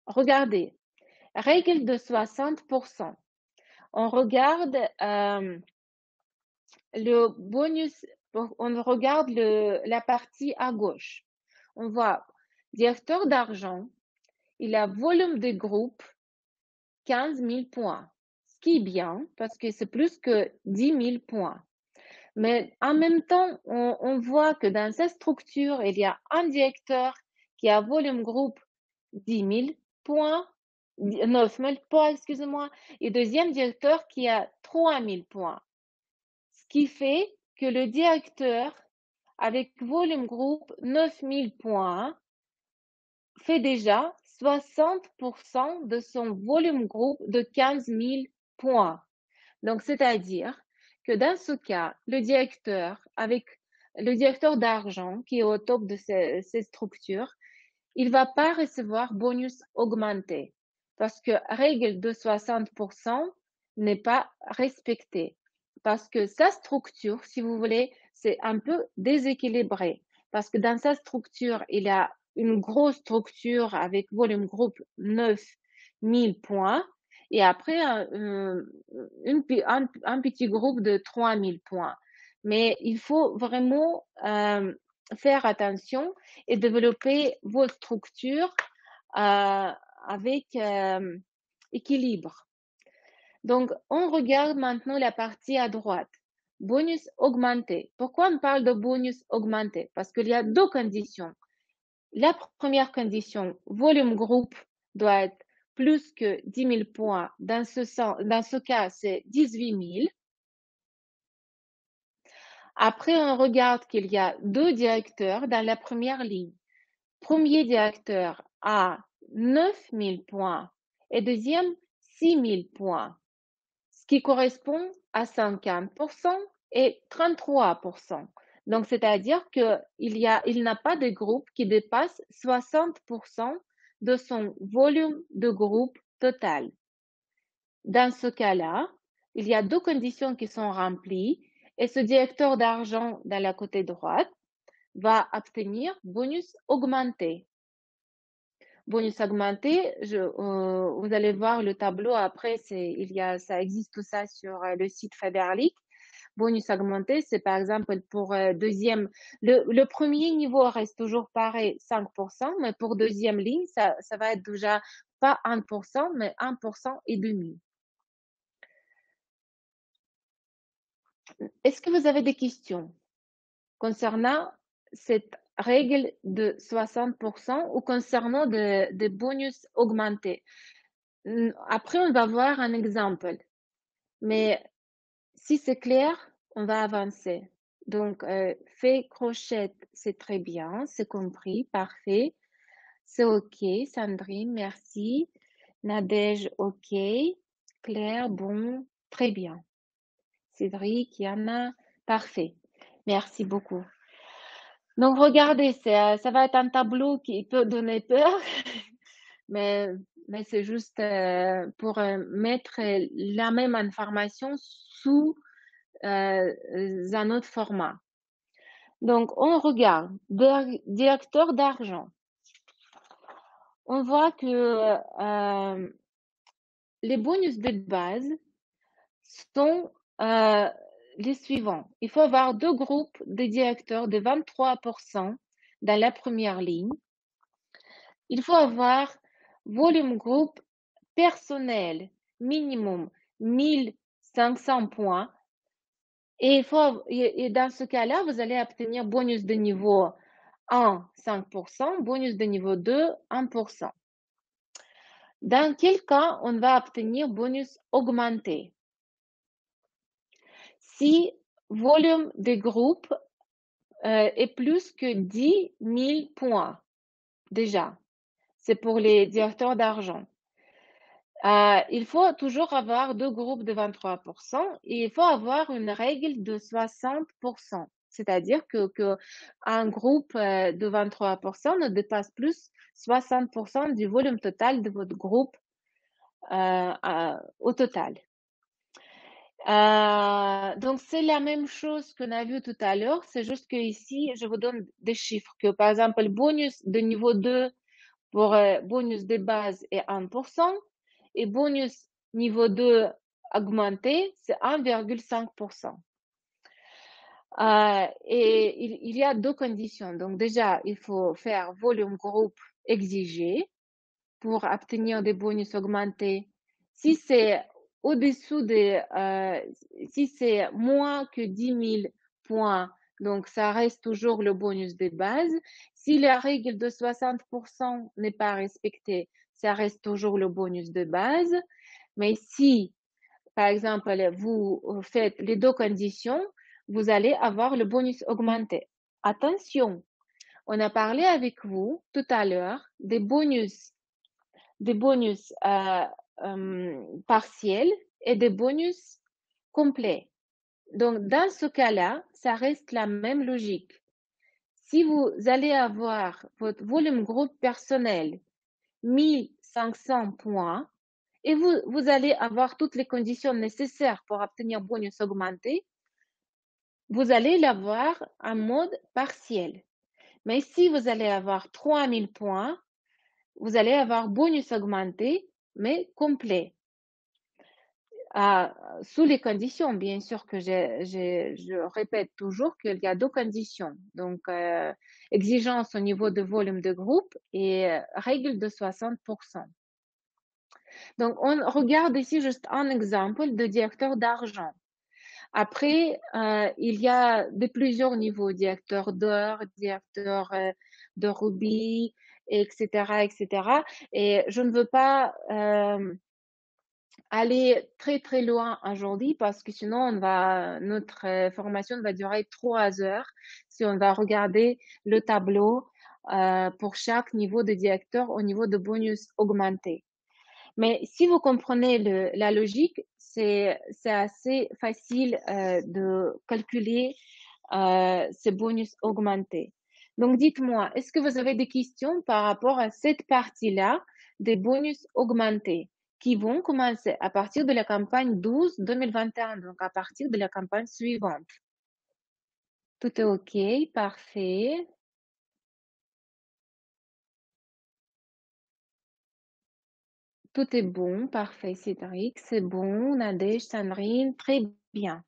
S1: Regardez, règle de 60%. On regarde le bonus, on regarde la partie à gauche. On voit directeur d'argent, il a volume de groupe 15 000 points, ce qui est bien parce que c'est plus que 10 000 points. Mais en même temps, on voit que dans cette structure, il y a un directeur qui a volume groupe 10 000 points, 9 000 points, excusez-moi, et deuxième directeur qui a 3 000 points. Ce qui fait que le directeur avec volume groupe 9 000 points fait déjà 60% de son volume groupe de 15 000 points. Donc, c'est-à-dire que dans ce cas, le directeur d'argent qui est au top de ces structures, il va pas recevoir bonus augmenté. parce que règle de 60% n'est pas respectée. Parce que sa structure, si vous voulez, c'est un peu déséquilibré. Parce que dans sa structure, il y a une grosse structure avec volume groupe 9000 points et après un petit groupe de 3000 points. Mais il faut vraiment faire attention et développer vos structures avec équilibre. Donc, on regarde maintenant la partie à droite. Bonus augmenté. Pourquoi on parle de bonus augmenté? Parce qu'il y a deux conditions. La première condition, volume groupe doit être plus que 10 000 points. Dans ce cas, c'est 18 000. Après, on regarde qu'il y a deux directeurs dans la première ligne. Premier directeur a 9 000 points et deuxième 6 000 points, ce qui correspond à 50% et 33%. Donc, c'est-à-dire qu'il n'a pas de groupe qui dépasse 60% de son volume de groupe total. Dans ce cas-là, il y a deux conditions qui sont remplies et ce directeur d'argent dans la côté droite va obtenir bonus augmenté. Bonus augmenté, vous allez voir le tableau après, ça existe tout ça sur le site Faberlic. Bonus augmenté, c'est par exemple pour deuxième, le premier niveau reste toujours pareil, 5%, mais pour deuxième ligne, ça va être déjà pas 1%, mais 1% et demi. Est-ce que vous avez des questions concernant cette règle de 60% ou concernant des bonus augmentés? Après, on va voir un exemple. Mais si c'est clair, on va avancer. Donc, fait crochette, c'est très bien, c'est compris, parfait. C'est OK, Sandrine, merci. Nadège, OK. Claire, bon, très bien. Cédric, Yana, parfait. Merci beaucoup. Donc, regardez, ça va être un tableau qui peut donner peur, mais c'est juste pour mettre la même information sous un autre format. Donc, on regarde directeur d'argent. On voit que les bonus de base sont les suivants. Il faut avoir deux groupes de directeurs de 23% dans la première ligne. Il faut avoir volume groupe personnel minimum 1500 points. Et dans ce cas-là, vous allez obtenir bonus de niveau 1, 5%, bonus de niveau 2, 1%. Dans quel cas on va obtenir bonus augmenté? Si volume de groupe est plus que 10 000 points, déjà, c'est pour les directeurs d'argent. Il faut toujours avoir deux groupes de 23% et il faut avoir une règle de 60%. C'est-à-dire que un groupe de 23% ne dépasse plus 60% du volume total de votre groupe au total. Donc, c'est la même chose qu'on a vu tout à l'heure. C'est juste que ici, je vous donne des chiffres. Que, par exemple, le bonus de niveau 2 pour bonus de base est 1%. Et bonus niveau 2 augmenté, c'est 1,5%. Et il y a deux conditions. Donc déjà, il faut faire volume groupe exigé pour obtenir des bonus augmentés. Si c'est au-dessous si c'est moins que 10 000 points, donc ça reste toujours le bonus de base. Si la règle de 60% n'est pas respectée, ça reste toujours le bonus de base. Mais si, par exemple, vous faites les deux conditions, vous allez avoir le bonus augmenté. Attention, on a parlé avec vous tout à l'heure des bonus partiels et des bonus complets. Donc, dans ce cas-là, ça reste la même logique. Si vous allez avoir votre volume groupe personnel 1500 500 points et vous allez avoir toutes les conditions nécessaires pour obtenir bonus augmenté. Vous allez l'avoir en mode partiel. Mais si vous allez avoir 3000 points, vous allez avoir bonus augmenté, mais complet. Sous les conditions, bien sûr que je répète toujours qu'il y a deux conditions. Donc, exigence au niveau de volume de groupe et règle de 60%. Donc, on regarde ici juste un exemple de directeur d'argent. Après, il y a de plusieurs niveaux, directeur d'or, directeur de rubis, etc., etc. Et je ne veux pas aller très très loin aujourd'hui parce que sinon notre formation va durer 3 heures si on va regarder le tableau pour chaque niveau de directeur au niveau de bonus augmenté. Mais si vous comprenez la logique, c'est assez facile de calculer ces bonus augmentés. Donc, dites-moi, est-ce que vous avez des questions par rapport à cette partie-là des bonus augmentés qui vont commencer à partir de la campagne 12-2021, donc à partir de la campagne suivante? Tout est OK, parfait. Tout est bon, parfait, Cédric, c'est bon, Nadège, Sandrine, très bien.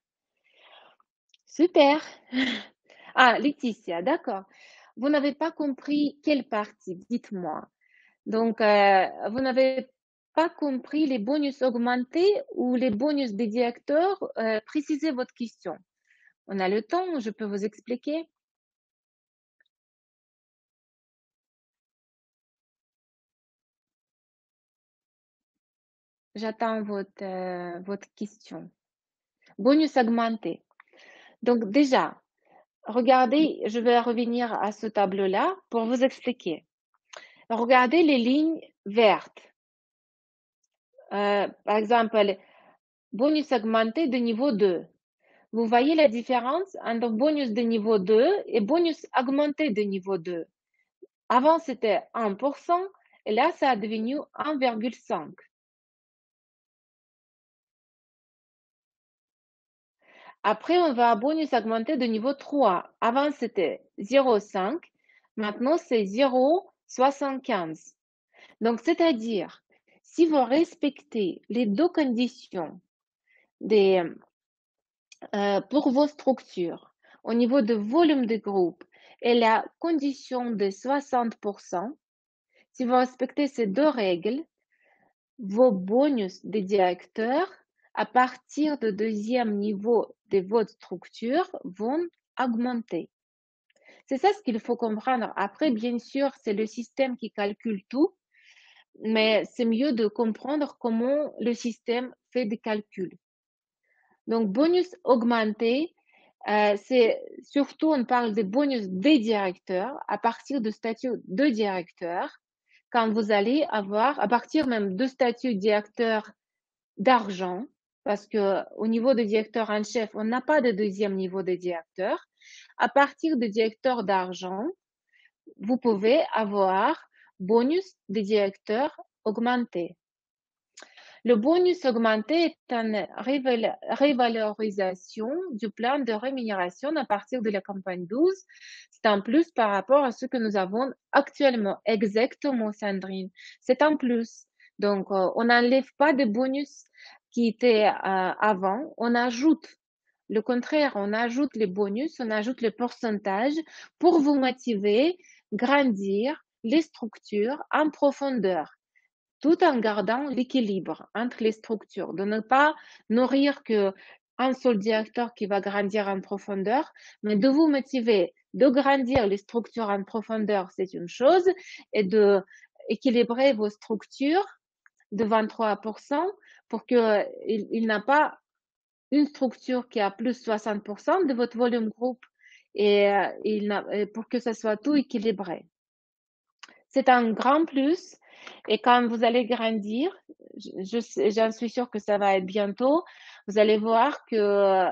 S1: Super. Ah, Laetitia, d'accord. Vous n'avez pas compris quelle partie, dites-moi. Donc, vous n'avez pas compris les bonus augmentés ou les bonus des directeurs? Précisez votre question. On a le temps, je peux vous expliquer. J'attends votre question. Bonus augmenté. Donc, déjà, regardez, je vais revenir à ce tableau-là pour vous expliquer. Regardez les lignes vertes. Par exemple, bonus augmenté de niveau 2. Vous voyez la différence entre bonus de niveau 2 et bonus augmenté de niveau 2. Avant, c'était 1% et là, ça a devenu 1,5. Après, on va à bonus augmenté de niveau 3. Avant, c'était 0,5. Maintenant, c'est 0,75. Donc, c'est-à-dire, si vous respectez les deux conditions pour vos structures au niveau de volume de groupe et la condition de 60%, si vous respectez ces deux règles, vos bonus de directeur à partir du deuxième niveau de votre structure vont augmenter. C'est ça ce qu'il faut comprendre. Après, bien sûr, c'est le système qui calcule tout, mais c'est mieux de comprendre comment le système fait des calculs. Donc, bonus augmenté, c'est surtout, on parle de bonus des directeurs à partir du statut de directeur. Quand vous allez avoir, à partir même de statut directeur d'argent, parce que au niveau de directeur en chef, on n'a pas de deuxième niveau de directeur. À partir de directeur d'argent, vous pouvez avoir bonus de directeur augmenté. Le bonus augmenté est une révalorisation du plan de rémunération à partir de la campagne 12. C'est un plus par rapport à ce que nous avons actuellement. Exactement, Sandrine. C'est un plus. Donc, on n'enlève pas de bonus qui étaient avant. On ajoute le contraire, on ajoute les bonus, on ajoute le pourcentage pour vous motiver, grandir les structures en profondeur tout en gardant l'équilibre entre les structures, de ne pas nourrir que un seul directeur qui va grandir en profondeur, mais de vous motiver de grandir les structures en profondeur, c'est une chose, et de équilibrer vos structures de 23% pour que il n'a pas une structure qui a plus 60% de votre volume groupe et pour que ce soit tout équilibré. C'est un grand plus. Et quand vous allez grandir, j'en suis sûre que ça va être bientôt, vous allez voir que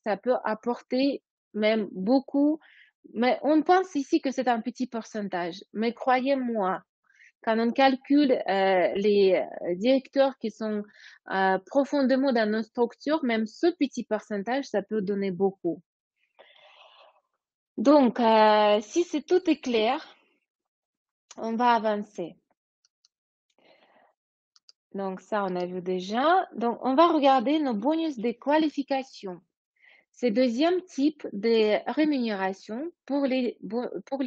S1: ça peut apporter même beaucoup. Mais on pense ici que c'est un petit pourcentage. Mais croyez-moi, Quand on calcule les directeurs qui sont profondément dans nos structures, même ce petit pourcentage, ça peut donner beaucoup. Donc, si tout est clair, on va avancer. Donc, ça, on a vu déjà. Donc, on va regarder nos bonus de qualification. C'est le deuxième type de rémunération pour les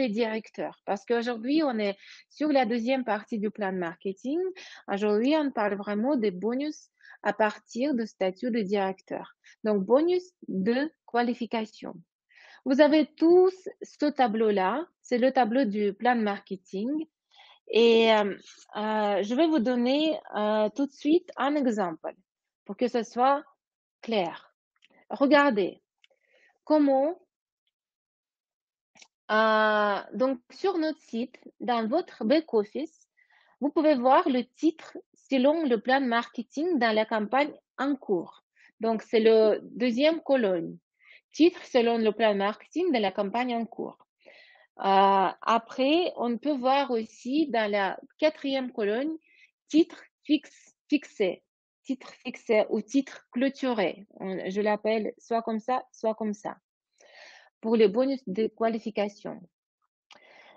S1: directeurs. Parce qu'aujourd'hui, on est sur la deuxième partie du plan de marketing. Aujourd'hui, on parle vraiment des bonus à partir du statut de directeur. Donc, bonus de qualification. Vous avez tous ce tableau-là. C'est le tableau du plan de marketing. Et je vais vous donner tout de suite un exemple pour que ce soit clair. Regardez comment, donc sur notre site, dans votre back-office, vous pouvez voir le titre selon le plan marketing dans la campagne en cours. Donc, c'est le deuxième colonne. Titre selon le plan marketing de la campagne en cours. Après, on peut voir aussi dans la quatrième colonne, titre fixé, titre fixé ou titre clôturé. Je l'appelle soit comme ça, soit comme ça, pour les bonus de qualification.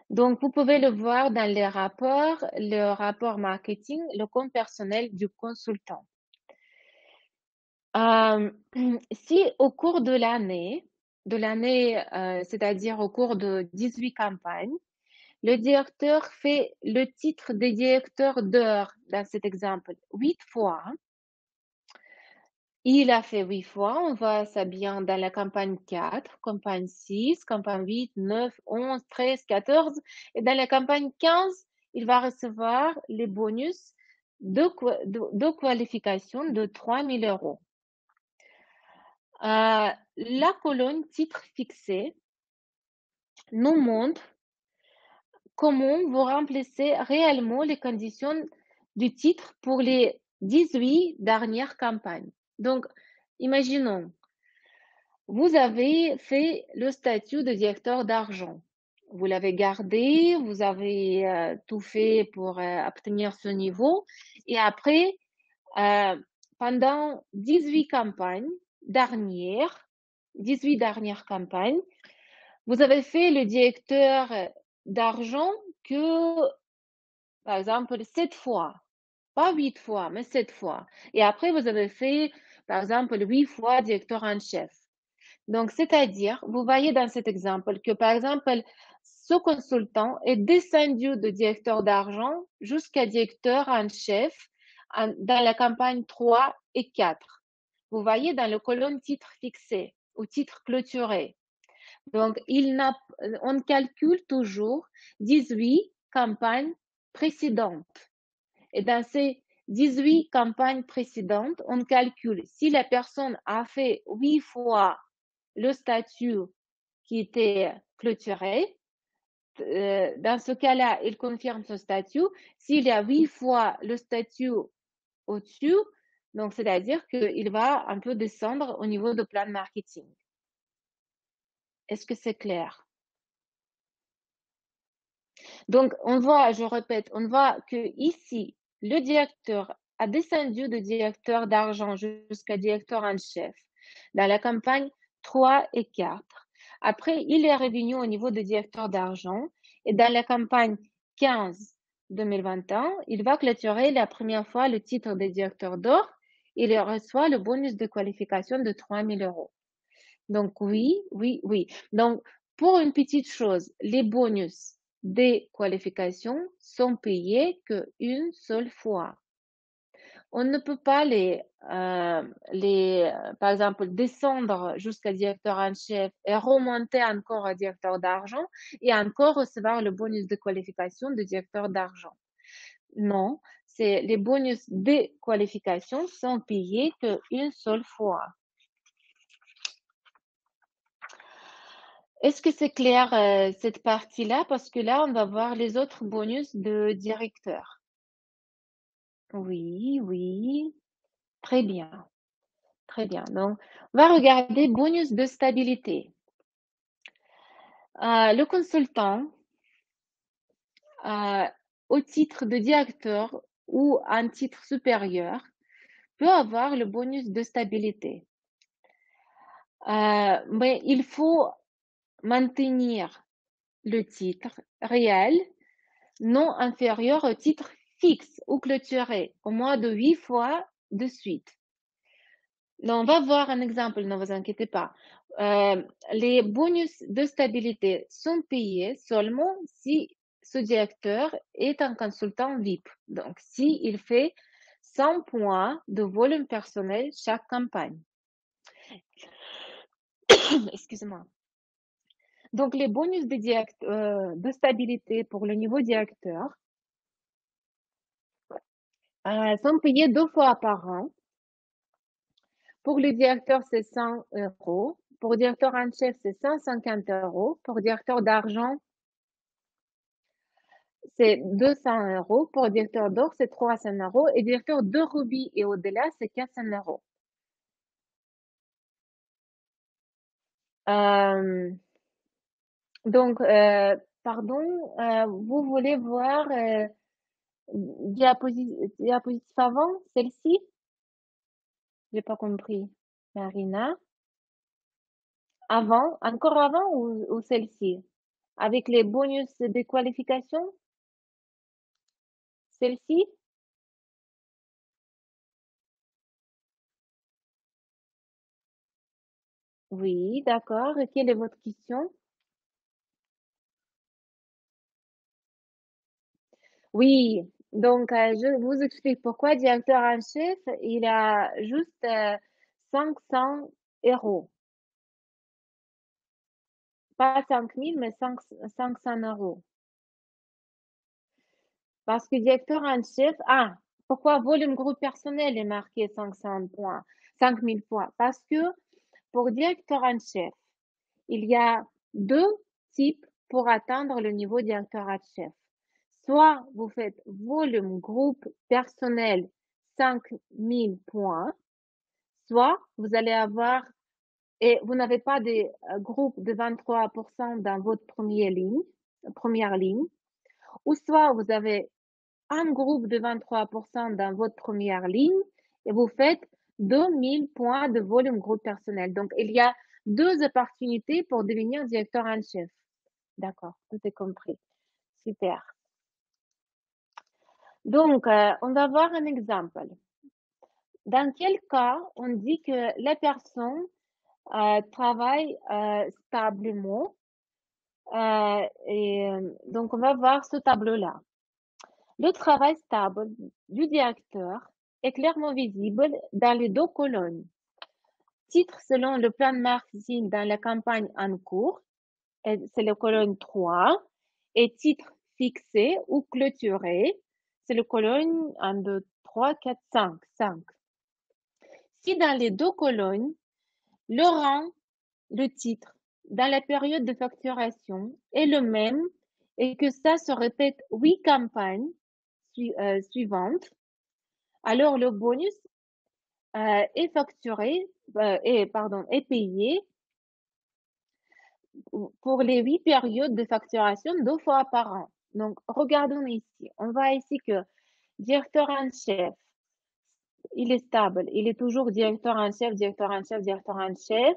S1: Donc, vous pouvez le voir dans les rapports, le rapport marketing, le compte personnel du consultant. Si au cours de l'année, c'est-à-dire au cours de 18 campagnes, le directeur fait le titre de directeur d'heure dans cet exemple 8 fois. Il a fait 8 fois. On voit ça bien dans la campagne 4, campagne 6, campagne 8, 9, 11, 13, 14. Et dans la campagne 15, il va recevoir les bonus de qualification de 3 000 euros. La colonne titre fixé nous montre comment vous remplissez réellement les conditions du titre pour les 18 dernières campagnes. Donc, imaginons, vous avez fait le statut de directeur d'argent. Vous l'avez gardé, vous avez tout fait pour obtenir ce niveau. Et après, pendant 18 campagnes dernières, 18 dernières campagnes, vous avez fait le directeur d'argent que, par exemple, 7 fois. Pas 8 fois, mais 7 fois. Et après, vous avez fait, par exemple, 8 fois directeur en chef. Donc, c'est-à-dire, vous voyez dans cet exemple que, par exemple, ce consultant est descendu de directeur d'argent jusqu'à directeur en chef dans la campagne 3 et 4. Vous voyez dans le colonne titre fixé ou titre clôturé. Donc, on calcule toujours 18 campagnes précédentes. Et dans ces 18 campagnes précédentes, on calcule si la personne a fait 8 fois le statut qui était clôturé. Dans ce cas-là, il confirme ce statut. S'il y a 8 fois le statut au-dessus, donc c'est-à-dire qu'il va un peu descendre au niveau de plan marketing. Est-ce que c'est clair? Donc, on voit, je répète, on voit que ici, le directeur a descendu de directeur d'argent jusqu'à directeur en chef dans la campagne 3 et 4. Après, il est revenu au niveau de directeur d'argent et dans la campagne 15 2021, il va clôturer la première fois le titre de directeur d'or. Il reçoit le bonus de qualification de 3 000 euros. Donc, oui. Donc, pour une petite chose, les bonus des qualifications sont payés qu'une seule fois. On ne peut pas par exemple, descendre jusqu'à directeur en chef et remonter encore à directeur d'argent et encore recevoir le bonus de qualification de directeur d'argent. Non, les bonus des qualifications sont payés qu'une seule fois. Est-ce que c'est clair cette partie-là? Parce que là, on va voir les autres bonus de directeur. Oui. Très bien. Donc, on va regarder bonus de stabilité. Le consultant au titre de directeur ou un titre supérieur peut avoir le bonus de stabilité. Mais il faut maintenir le titre réel non inférieur au titre fixe ou clôturé au moins de 8 fois de suite. Donc, on va voir un exemple, ne vous inquiétez pas. Les bonus de stabilité sont payés seulement si ce directeur est un consultant VIP. Donc, s'il fait 100 points de volume personnel chaque campagne. Excusez-moi. Donc, les bonus de stabilité pour le niveau directeur sont payés 2 fois par an. Pour le directeur, c'est 100 euros. Pour directeur en chef, c'est 150 euros. Pour directeur d'argent, c'est 200 euros. Pour directeur d'or, c'est 300 euros. Et directeur de rubis et au-delà, c'est 400 euros. Donc, pardon, vous voulez voir diapositive avant, celle-ci? J'ai pas compris. Marina, avant, encore avant ou celle-ci? Avec les bonus de qualification? Celle-ci? Oui, d'accord. Et quelle est votre question? Oui, donc je vous explique pourquoi directeur en chef, il a juste 500 euros. Pas 5000, mais 500 euros. Parce que directeur en chef, pourquoi volume groupe personnel est marqué 500 points, 5000 points? Parce que pour directeur en chef, il y a deux types pour atteindre le niveau directeur en chef. Soit vous faites volume groupe personnel 5000 points, soit vous allez avoir, et vous n'avez pas de groupe de 23% dans votre première ligne, ou soit vous avez un groupe de 23% dans votre première ligne et vous faites 2000 points de volume groupe personnel. Donc, il y a deux opportunités pour devenir directeur en chef. D'accord, tout est compris. Super. Donc, on va voir un exemple. Dans quel cas on dit que la personne travaille stablement donc on va voir ce tableau-là. Le travail stable du directeur est clairement visible dans les deux colonnes. Titre selon le plan marketing dans la campagne en cours, c'est la colonne 3, et titre fixé ou clôturé, c'est la colonne 1, 2, 3, 4, 5. Si dans les deux colonnes, le rang, le titre, dans la période de facturation est le même et que ça se répète 8 campagnes suivantes, alors le bonus est facturé, est payé pour les 8 périodes de facturation 2 fois par an. Donc, regardons ici. On voit ici que directeur en chef, il est stable. Il est toujours directeur en chef, directeur en chef, directeur en chef.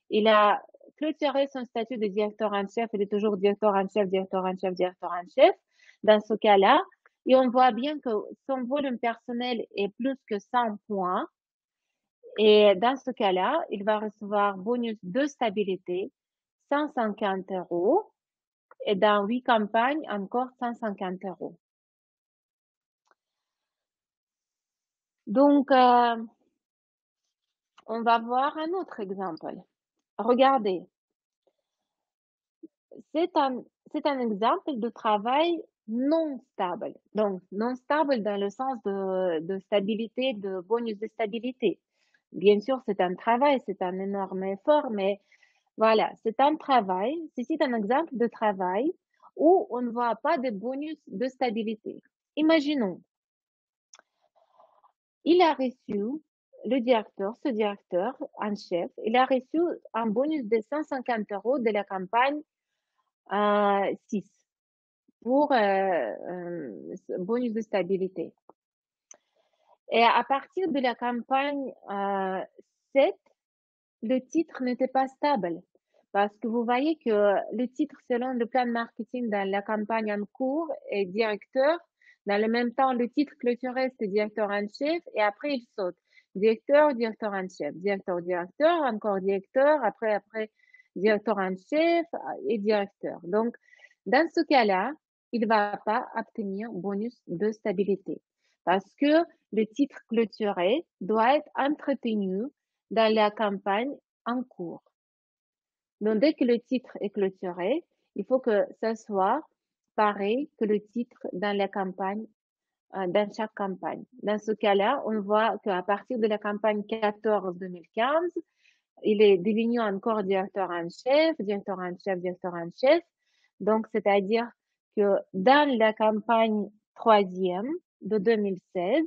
S1: Il a clôturé son statut de directeur en chef. Il est toujours directeur en chef, directeur en chef, directeur en chef. Dans ce cas-là, et on voit bien que son volume personnel est plus que 100 points. Et dans ce cas-là, il va recevoir bonus de stabilité, 150 euros. Et dans 8 campagnes, encore 150 euros. Donc, on va voir un autre exemple. Regardez, c'est un exemple de travail non stable. Donc, non stable dans le sens de stabilité, de bonus de stabilité. Bien sûr, c'est un travail, c'est un énorme effort, mais voilà, c'est un travail. Ceci est un exemple de travail où on ne voit pas de bonus de stabilité. Imaginons, il a reçu, ce directeur en chef, il a reçu un bonus de 150 euros de la campagne 6. pour bonus de stabilité. Et à partir de la campagne 7, le titre n'était pas stable. Parce que vous voyez que le titre, selon le plan de marketing dans la campagne en cours, est directeur. Dans le même temps, le titre clôturé, c'est directeur en chef. Et après, il saute. Directeur, directeur en chef. Directeur, directeur, encore directeur. Après, directeur en chef et directeur. Donc, dans ce cas-là, il ne va pas obtenir bonus de stabilité. Parce que le titre clôturé doit être entretenu dans la campagne en cours. Donc, dès que le titre est clôturé, il faut que ça soit pareil que le titre dans la campagne, dans chaque campagne. Dans ce cas-là, on voit qu'à partir de la campagne 14-2015, il est devenu encore directeur en chef, directeur en chef, directeur en chef. Donc, c'est-à-dire que dans la campagne troisième de 2016,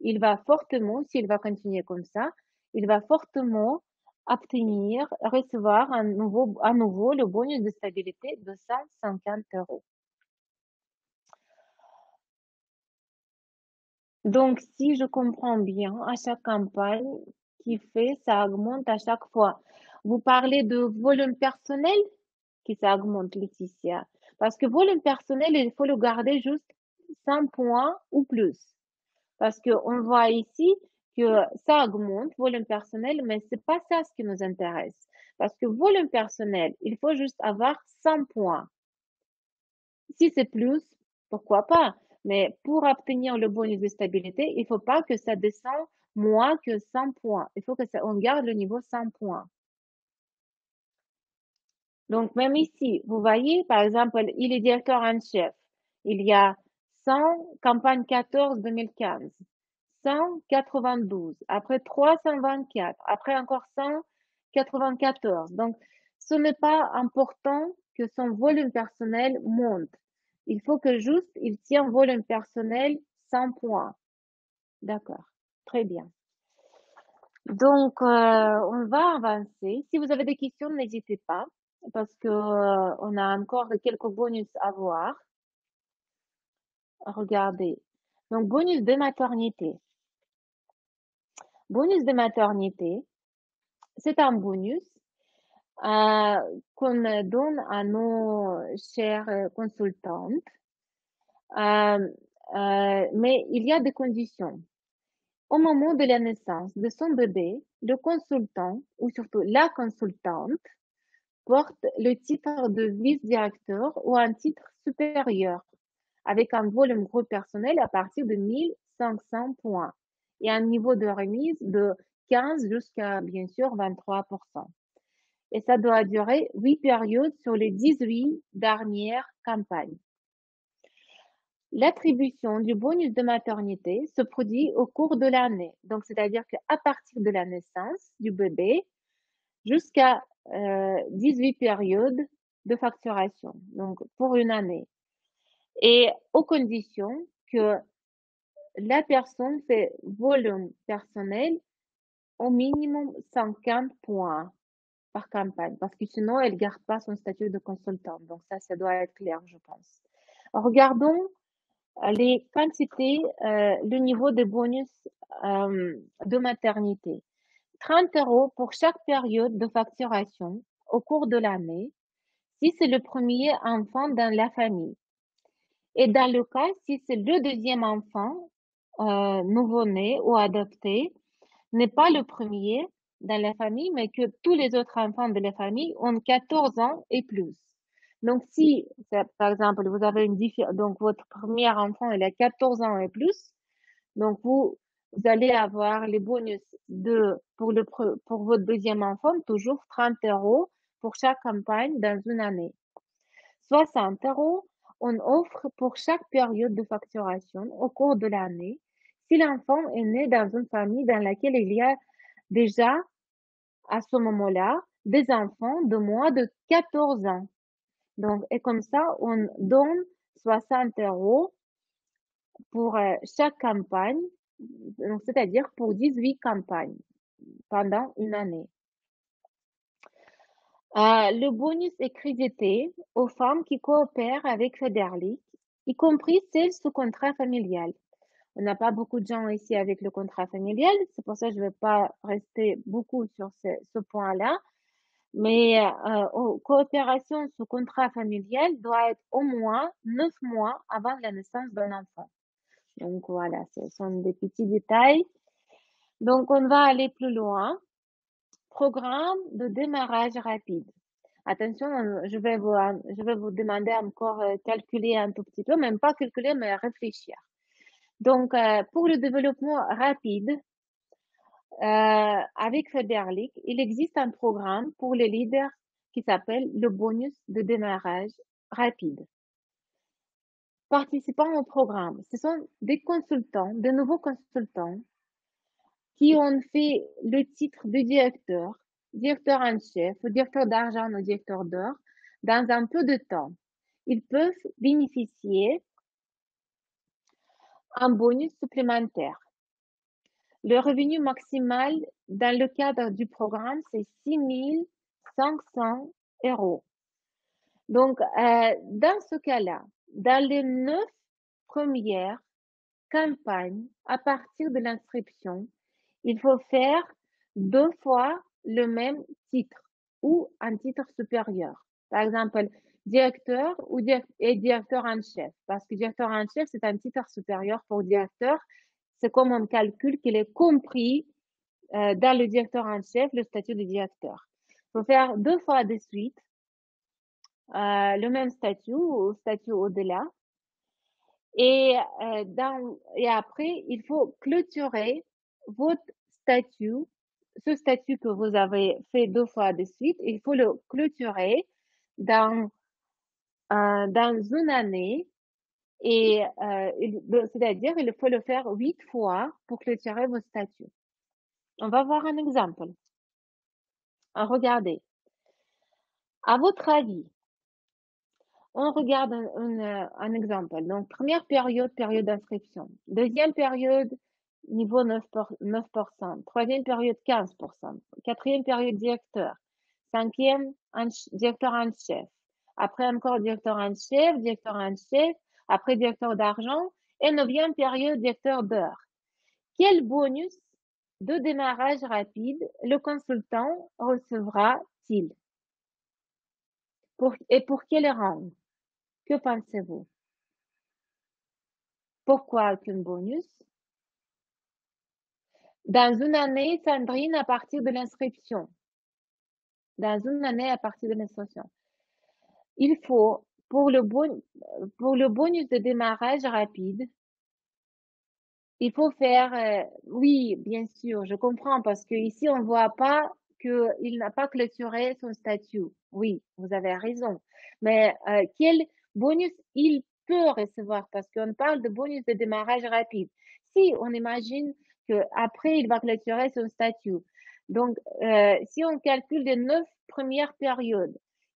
S1: il va fortement, s'il va continuer comme ça, il va fortement obtenir, recevoir à nouveau le bonus de stabilité de 150 euros. Donc, si je comprends bien, à chaque campagne qui fait, ça augmente à chaque fois. Vous parlez de volume personnel qui s'augmente, Laetitia. Parce que volume personnel, il faut le garder juste 100 points ou plus. Parce qu'on voit ici que ça augmente, volume personnel, mais c'est pas ça ce qui nous intéresse. Parce que volume personnel, il faut juste avoir 100 points. Si c'est plus, pourquoi pas? Mais pour obtenir le bonus de stabilité, il faut pas que ça descende moins que 100 points. Il faut que on garde le niveau 100 points. Donc, même ici, vous voyez, par exemple, il est directeur en chef. Il y a 100, campagne 14-2015, 192, après 324, après encore 194. Donc, ce n'est pas important que son volume personnel monte. Il faut que juste, il tient volume personnel 100 points. D'accord. Très bien. Donc, on va avancer. Si vous avez des questions, n'hésitez pas, parce que on a encore quelques bonus à voir. Regardez. Donc, bonus de maternité. Bonus de maternité, c'est un bonus qu'on donne à nos chères consultantes, mais il y a des conditions. Au moment de la naissance de son bébé, le consultant, ou surtout la consultante, porte le titre de vice-directeur ou un titre supérieur, avec un volume groupe personnel à partir de 1500 points et un niveau de remise de 15 jusqu'à, bien sûr, 23%. Et ça doit durer 8 périodes sur les 18 dernières campagnes. L'attribution du bonus de maternité se produit au cours de l'année. Donc, c'est-à-dire qu'à partir de la naissance du bébé jusqu'à 18 périodes de facturation, donc pour une année. Et aux conditions que la personne fait volume personnel au minimum 50 points par campagne, parce que sinon, elle ne garde pas son statut de consultante. Donc ça doit être clair, je pense. Regardons les quantités, le niveau de bonus de maternité. 30 euros pour chaque période de facturation au cours de l'année, si c'est le premier enfant dans la famille. Et dans le cas, si c'est le deuxième enfant, nouveau-né ou adopté, n'est pas le premier dans la famille, mais que tous les autres enfants de la famille ont 14 ans et plus. Donc, si, par exemple, vous avez donc votre premier enfant, il a 14 ans et plus, donc vous allez avoir les bonus pour votre deuxième enfant, toujours 30 euros pour chaque campagne dans une année. 60 euros, on offre pour chaque période de facturation au cours de l'année si l'enfant est né dans une famille dans laquelle il y a déjà, à ce moment-là, des enfants de moins de 14 ans. Donc, et comme ça, on donne 60 euros pour chaque campagne, c'est-à-dire pour 18 campagnes pendant une année. Le bonus est crédité aux femmes qui coopèrent avec Federlic, y compris celles sous contrat familial. On n'a pas beaucoup de gens ici avec le contrat familial, c'est pour ça que je ne vais pas rester beaucoup sur ce point-là. Mais coopération sous contrat familial doit être au moins 9 mois avant la naissance d'un enfant. Donc voilà, ce sont des petits détails. Donc on va aller plus loin. Programme de démarrage rapide. Attention, je vais vous demander encore calculer un tout petit peu, même pas calculer, mais réfléchir. Donc, pour le développement rapide, avec Federlic, il existe un programme pour les leaders qui s'appelle le bonus de démarrage rapide. Participant au programme, ce sont des consultants, de nouveaux consultants qui ont fait le titre de directeur, directeur en chef, ou directeur d'argent ou directeur d'or dans un peu de temps. Ils peuvent bénéficier un bonus supplémentaire. Le revenu maximal dans le cadre du programme, c'est 6 500 euros. Donc, dans ce cas-là, dans les 9 premières campagnes, à partir de l'inscription, il faut faire 2 fois le même titre ou un titre supérieur. Par exemple, directeur et directeur en chef. Parce que directeur en chef, c'est un titre supérieur pour directeur. C'est comme on calcule qu'il est compris dans le directeur en chef, le statut de directeur. Il faut faire 2 fois de suite le même statut ou statut au-delà. Et après, il faut clôturer votre statut, ce statut que vous avez fait 2 fois de suite, il faut le clôturer dans une année et c'est-à-dire il faut le faire 8 fois pour clôturer vos statuts. On va voir un exemple. Regardez. À votre avis, on regarde un exemple. Donc, première période, période d'inscription. Deuxième période, niveau 9%. Troisième période, 15%. Quatrième période, directeur. Cinquième, directeur en chef. Après encore directeur en chef, directeur en chef. Après directeur d'argent. Et neuvième période, directeur d'heure. Quel bonus de démarrage rapide le consultant recevra-t-il? Et pour quel rang? Que pensez-vous? Pourquoi aucun bonus? Dans une année, Sandrine, à partir de l'inscription. Dans une année, à partir de l'inscription. Il faut, pour le bonus de démarrage rapide, il faut faire, oui, bien sûr, je comprends, parce que ici, on voit pas qu'il n'a pas clôturé son statut. Oui, vous avez raison. Mais quel bonus il peut recevoir? Parce qu'on parle de bonus de démarrage rapide. Si on imagine qu'après, il va clôturer son statut. Donc, si on calcule les 9 premières périodes,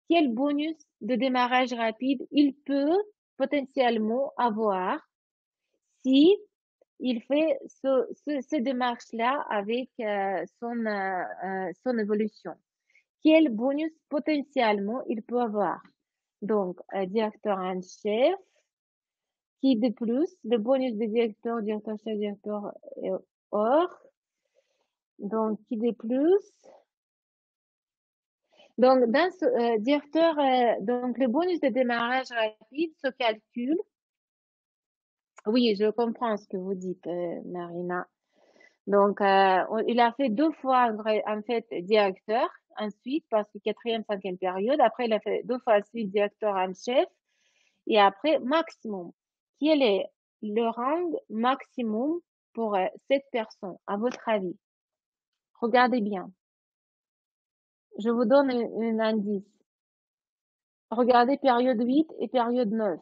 S1: quel bonus de démarrage rapide il peut potentiellement avoir si il fait ce démarche-là avec son évolution. Quel bonus potentiellement il peut avoir? Donc, directeur en chef, qui de plus, le bonus de directeur, directeur chef, directeur hors. Donc, qui de plus? Donc, dans ce directeur, donc le bonus de démarrage rapide se calcule. Oui, je comprends ce que vous dites, Marina. Donc, il a fait 2 fois, en fait, directeur, ensuite, parce que quatrième, cinquième période. Après, il a fait 2 fois ensuite directeur en chef. Et après, maximum. Quel est le rang maximum pour cette personne, à votre avis? Regardez bien. Je vous donne un indice. Regardez période 8 et période 9.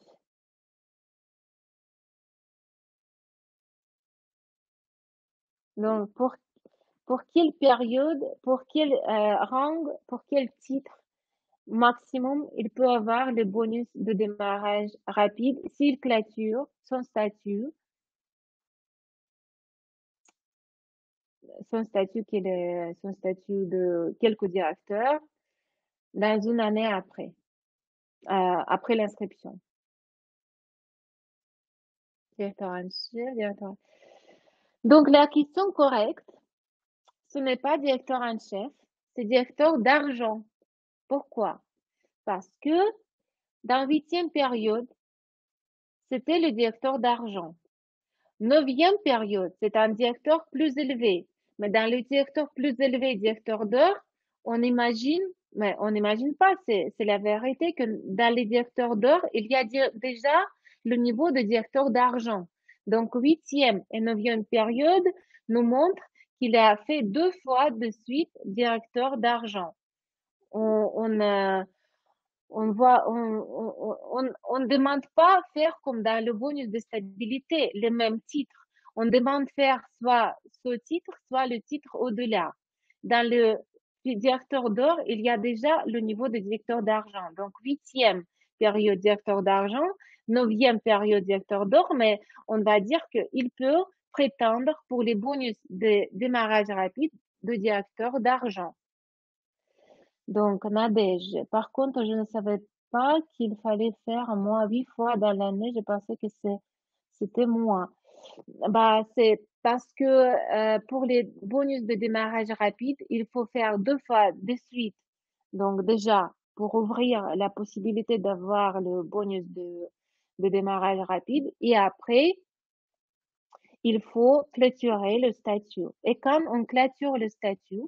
S1: Donc, pour quelle période, pour quel rang, pour quel titre maximum, il peut avoir le bonus de démarrage rapide s'il clôture son statut qui est son statut de quelque directeur. dans une année après l'inscription. Directeur en chef, directeur. Donc, la question correcte, ce n'est pas directeur en chef, c'est directeur d'argent. Pourquoi? Parce que dans huitième période, c'était le directeur d'argent. Neuvième période, c'est un directeur plus élevé. Mais dans le directeur plus élevé, directeur d'heure, on imagine, mais on n'imagine pas, c'est la vérité que dans les directeurs d'heure, il y a déjà le niveau de directeur d'argent. Donc, huitième et neuvième période nous montrent qu'il a fait 2 fois de suite directeur d'argent. On demande pas faire comme dans le bonus de stabilité, les mêmes titres. On demande faire soit ce titre, soit le titre au-delà. Dans le directeur d'or, il y a déjà le niveau de directeur d'argent. Donc, huitième période directeur d'argent, neuvième période directeur d'or, mais on va dire qu'il peut prétendre pour les bonus de démarrage rapide de directeur d'argent. Donc, Nadège. Par contre, je ne savais pas qu'il fallait faire moins 8 fois dans l'année. Je pensais que c'était moins. Bah, c'est parce que pour les bonus de démarrage rapide, il faut faire 2 fois de suite. Donc, déjà, pour ouvrir la possibilité d'avoir le bonus de démarrage rapide. Et après, il faut clôturer le statut. Et quand on clôture le statut,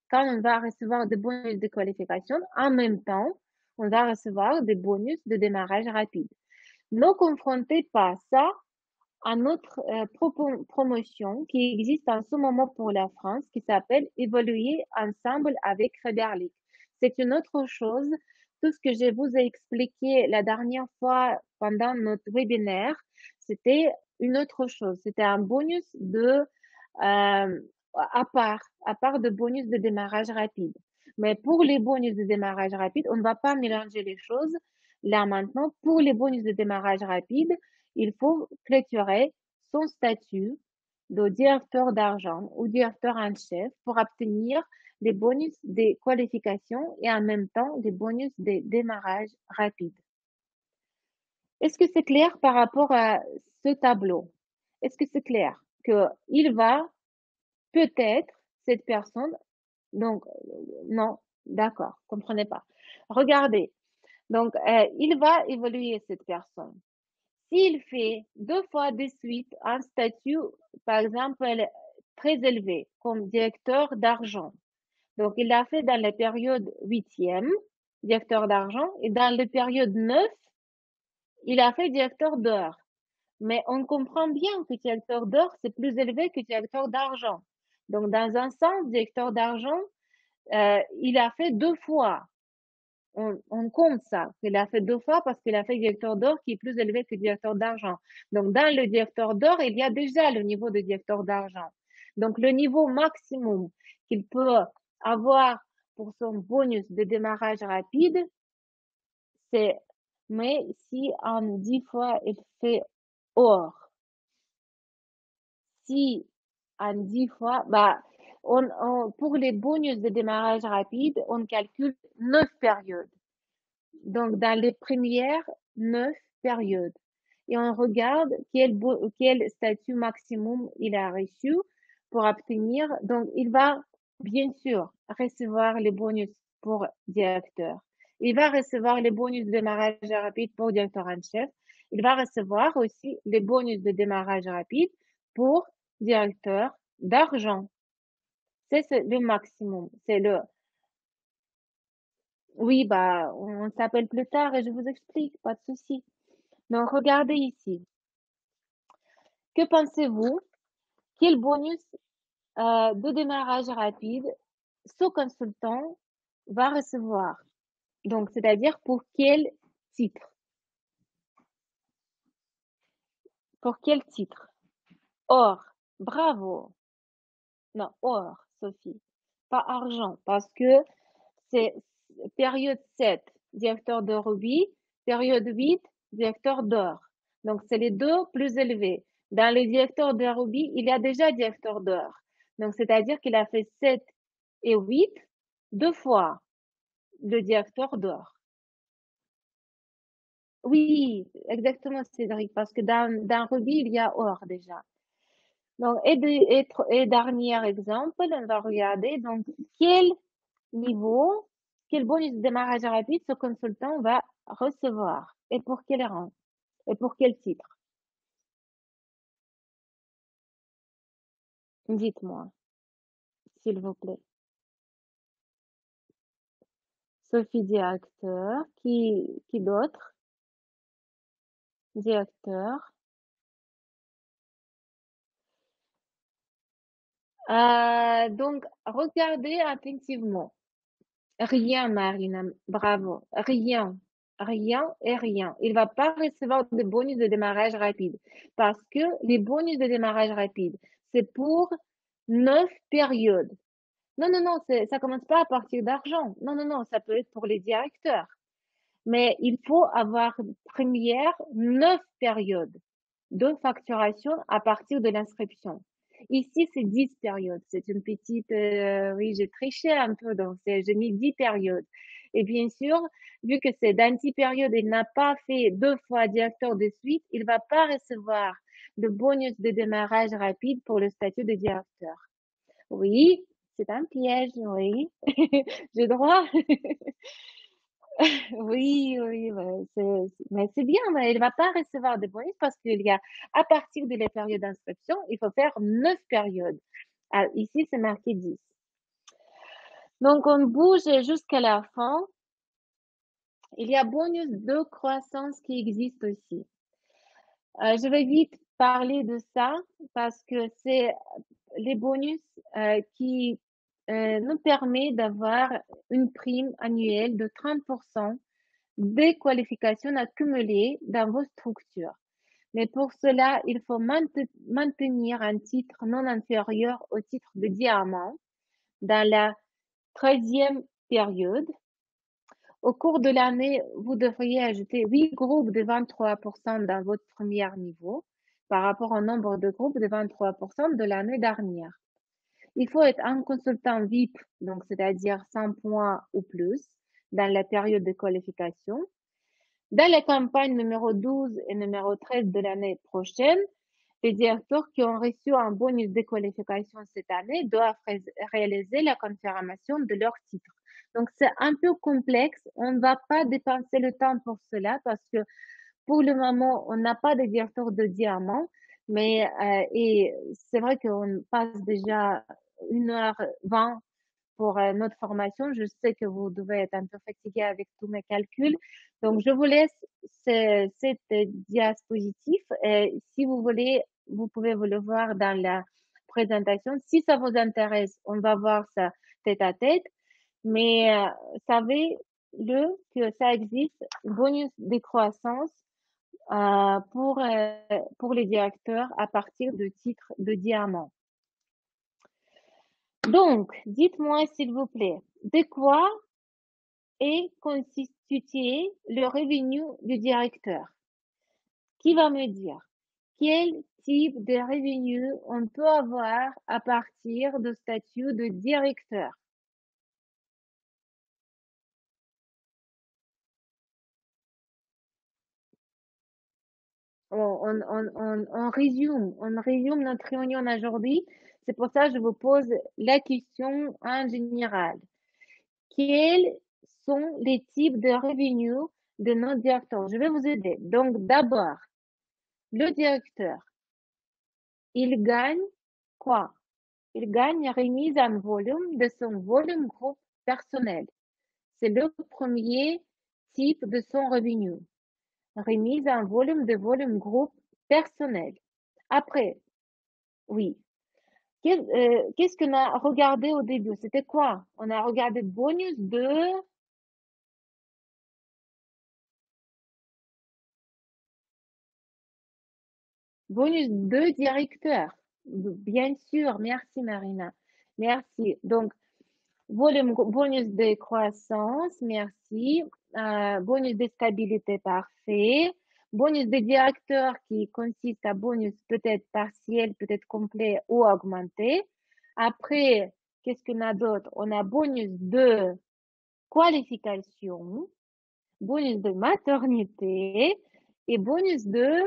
S1: quand on va recevoir des bonus de qualification, en même temps, on va recevoir des bonus de démarrage rapide. Ne confrontez pas ça à notre promotion qui existe en ce moment pour la France, qui s'appelle Évoluer ensemble avec Frédéric. C'est une autre chose. Tout ce que je vous ai expliqué la dernière fois pendant notre webinaire, c'était une autre chose. C'était un bonus à part de bonus de démarrage rapide. Mais pour les bonus de démarrage rapide, on ne va pas mélanger les choses. Là maintenant, pour les bonus de démarrage rapide, il faut clôturer son statut de directeur d'argent ou directeur en chef pour obtenir les bonus des qualifications et en même temps les bonus des démarrages rapides. Est-ce que c'est clair par rapport à ce tableau? Est-ce que c'est clair que il va peut-être cette personne, donc non, d'accord, comprenez pas. Regardez, donc il va évoluer cette personne. S'il fait 2 fois de suite un statut, par exemple, très élevé, comme directeur d'argent, donc il l'a fait dans la période huitième, directeur d'argent, et dans la période 9, il a fait directeur d'heure. Mais on comprend bien que directeur d'heure, c'est plus élevé que directeur d'argent. Donc, dans un sens, directeur d'argent, il a fait 2 fois. On compte ça, qu'il a fait 2 fois parce qu'il a fait directeur d'or qui est plus élevé que directeur d'argent. Donc, dans le directeur d'or, il y a déjà le niveau de directeur d'argent. Donc, le niveau maximum qu'il peut avoir pour son bonus de démarrage rapide, c'est, mais si en 10 fois il fait or, si en 10 fois, bah, pour les bonus de démarrage rapide, on calcule 9 périodes. Donc, dans les premières 9 périodes. Et on regarde quel statut maximum il a reçu pour obtenir. Donc, il va bien sûr recevoir les bonus pour directeur. Il va recevoir les bonus de démarrage rapide pour directeur en chef. Il va recevoir aussi les bonus de démarrage rapide pour directeur d'argent. C'est le maximum. C'est le, oui, bah, on s'appelle plus tard et je vous explique, pas de souci. Donc, regardez ici. Que pensez-vous? Quel bonus de démarrage rapide ce consultant va recevoir? Donc, c'est-à-dire pour quel titre? Pour quel titre? Or, bravo. Non, or, Sophie. Pas argent, parce que c'est période 7, directeur de rubis, période 8, directeur d'or. Donc, c'est les deux plus élevés. Dans le directeur de rubis, il y a déjà directeur d'or. Donc, c'est-à-dire qu'il a fait 7 et 8 2 fois. le directeur dort. Oui, exactement, Cédric, parce que dans Ruby, il y a or déjà. Donc, et dernier exemple, on va regarder, donc, quel niveau, quel bonus de démarrage rapide ce consultant va recevoir et pour quel rang et pour quel titre? Dites-moi, s'il vous plaît. Sophie, directeur. Qui d'autre? Directeur. Donc, regardez attentivement. Rien, Marina, bravo. Rien, rien et rien. Il va pas recevoir de bonus de démarrage rapide parce que les bonus de démarrage rapide, c'est pour 9 périodes. Non, non, non, ça commence pas à partir d'argent. Non, non, non, ça peut être pour les directeurs. Mais il faut avoir première 9 périodes de facturation à partir de l'inscription. Ici, c'est 10 périodes. C'est une petite, oui, j'ai triché un peu, donc j'ai mis 10 périodes. Et bien sûr, vu que c'est dans 10 périodes, il n'a pas fait 2 fois directeur de suite, il va pas recevoir le bonus de démarrage rapide pour le statut de directeur. Oui, c'est un piège, oui. J'ai droit. Oui, oui, ouais, mais c'est bien, mais il va pas recevoir de bonus parce qu'il y a, à partir de la période d'inscription, il faut faire 9 périodes. Ah, ici, c'est marqué 10. Donc, on bouge jusqu'à la fin. Il y a bonus de croissance qui existe aussi. Je vais vite parler de ça parce que c'est les bonus qui nous permet d'avoir une prime annuelle de 30% des qualifications accumulées dans vos structures. Mais pour cela, il faut maintenir un titre non inférieur au titre de diamant dans la 13e période. Au cours de l'année, vous devriez ajouter 8 groupes de 23% dans votre premier niveau par rapport au nombre de groupes de 23% de l'année dernière. Il faut être un consultant VIP, donc c'est-à-dire 100 points ou plus dans la période de qualification. Dans la campagne numéro 12 et numéro 13 de l'année prochaine, les directeurs qui ont reçu un bonus de qualification cette année doivent réaliser la confirmation de leur titre. Donc, c'est un peu complexe. On ne va pas dépenser le temps pour cela parce que pour le moment, on n'a pas de directeur de diamant. Mais, et c'est vrai qu'on passe déjà 1h20 pour notre formation. Je sais que vous devez être un peu fatigué avec tous mes calculs. Donc, je vous laisse cette diapositive. Si vous voulez, vous pouvez vous le voir dans la présentation. Si ça vous intéresse, on va voir ça tête à tête. Mais savez-le que ça existe, bonus de croissance pour les directeurs à partir de titres de diamant. Donc, dites-moi s'il vous plaît, de quoi est constitué le revenu du directeur? Qui va me dire quel type de revenu on peut avoir à partir du statut de directeur? On résume notre réunion aujourd'hui. C'est pour ça que je vous pose la question en général. Quels sont les types de revenus de nos directeurs? Je vais vous aider. Donc, d'abord, le directeur, il gagne quoi? Il gagne remise en volume de son volume groupe personnel. C'est le premier type de son revenu. Remise en volume groupe personnel. Après, oui. Qu'est-ce qu'on a regardé au début? C'était quoi? On a regardé bonus de directeur. Bien sûr. Merci, Marina. Merci. Donc, bonus de croissance. Merci. Bonus de stabilité parfait. Bonus de directeur qui consiste à bonus peut-être partiel, peut-être complet ou augmenté. Après, qu'est-ce qu'on a d'autre? On a bonus de qualification, bonus de maternité et bonus de,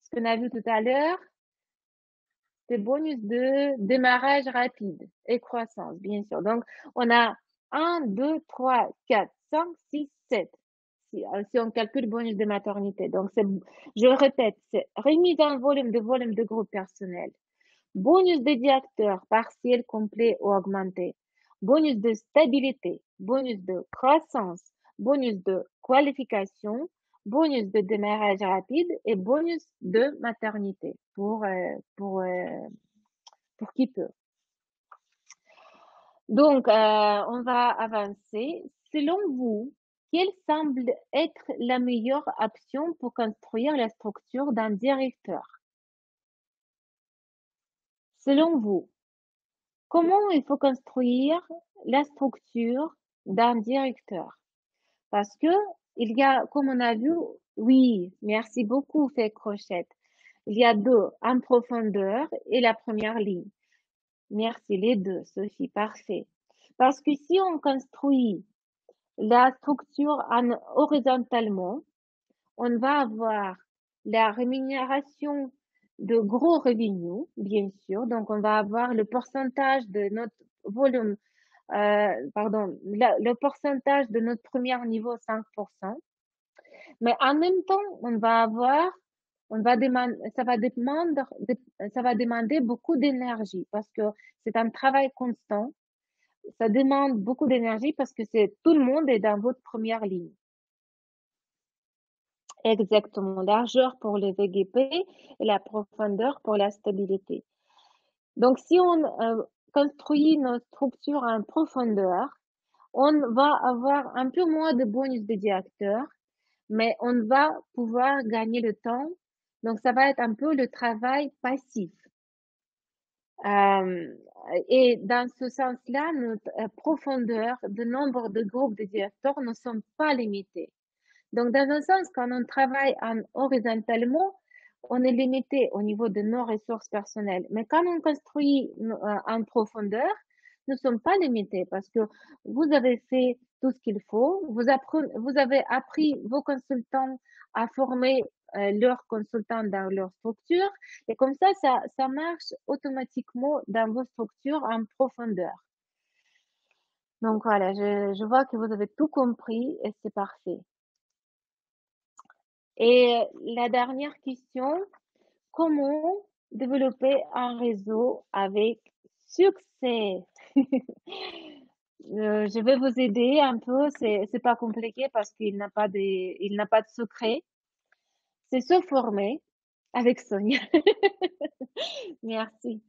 S1: ce qu'on a vu tout à l'heure, c'est bonus de démarrage rapide et croissance, bien sûr. Donc, on a 1, 2, 3, 4, 5, 6, 7. Si on calcule bonus de maternité. Donc, je répète, c'est remise en volume de groupe personnel. Bonus de directeur partiel, complet ou augmenté. Bonus de stabilité. Bonus de croissance. Bonus de qualification. Bonus de démarrage rapide et bonus de maternité pour qui peut. Donc, on va avancer. Selon vous, quelle semble être la meilleure option pour construire la structure d'un directeur? Selon vous, comment il faut construire la structure d'un directeur? Parce que il y a, comme on a vu, oui, merci beaucoup, fait Crochette. Il y a deux, en profondeur et la première ligne. Merci, les deux, Sophie, parfait. Parce que si on construit la structure horizontalement, on va avoir la rémunération de gros revenus, bien sûr. Donc, on va avoir le pourcentage de notre volume, le pourcentage de notre premier niveau, 5%. Mais en même temps, ça va demander beaucoup d'énergie parce que c'est un travail constant. Ça demande beaucoup d'énergie parce que tout le monde est dans votre première ligne. Exactement, largeur pour le VGP et la profondeur pour la stabilité. Donc, si on construit nos structures en profondeur, on va avoir un peu moins de bonus de directeur, mais on va pouvoir gagner le temps. Donc, ça va être un peu le travail passif. Et dans ce sens-là, notre profondeur de nombre de groupes de directeurs ne sont pas limités. Donc, dans un sens, quand on travaille horizontalement, on est limité au niveau de nos ressources personnelles. Mais quand on construit en profondeur, nous ne sommes pas limités parce que vous avez fait tout ce qu'il faut. Vous avez appris vos consultants à former leurs consultants dans leur structure. Et comme ça marche automatiquement dans vos structures en profondeur. Donc voilà, je vois que vous avez tout compris et c'est parfait. Et la dernière question, comment développer un réseau avec succès? Je vais vous aider un peu, c'est pas compliqué parce il n'a pas de secret. C'est se former avec Sonia. Merci.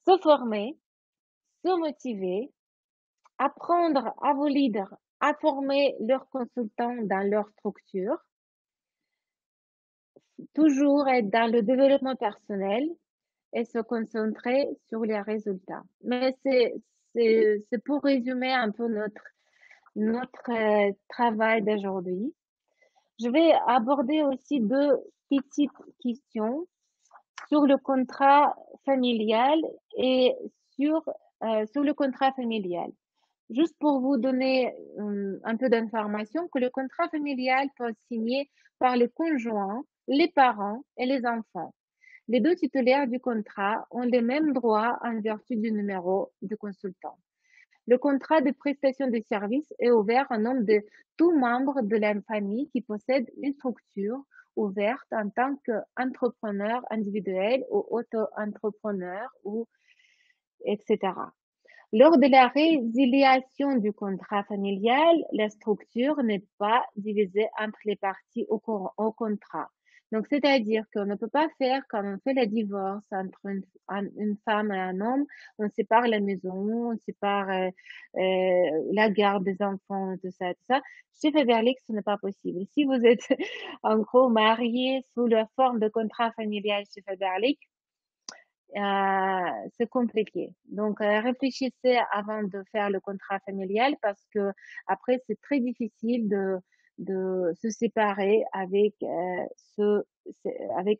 S1: Se former, se motiver, apprendre à vos leaders à former leurs consultants dans leur structure, toujours être dans le développement personnel et se concentrer sur les résultats. Mais c'est pour résumer un peu notre travail d'aujourd'hui. Je vais aborder aussi deux petites questions sur le contrat familial et sur le contrat familial. Juste pour vous donner un peu d'informations, que le contrat familial peut être signé par les conjoints, les parents et les enfants. Les deux titulaires du contrat ont les mêmes droits en vertu du numéro du consultant. Le contrat de prestation de services est ouvert en nom de tout membre de la famille qui possède une structure ouverte en tant qu'entrepreneur individuel ou auto-entrepreneur ou etc. Lors de la résiliation du contrat familial, la structure n'est pas divisée entre les parties au contrat. Donc, c'est-à-dire qu'on ne peut pas faire comme on fait le divorce entre une femme et un homme, on sépare la maison, on sépare la garde des enfants, tout ça, tout ça. Chez Faberlic, ce n'est pas possible. Si vous êtes en gros marié sous la forme de contrat familial chez Faberlic, c'est compliqué. Donc, réfléchissez avant de faire le contrat familial parce que après, c'est très difficile de se séparer avec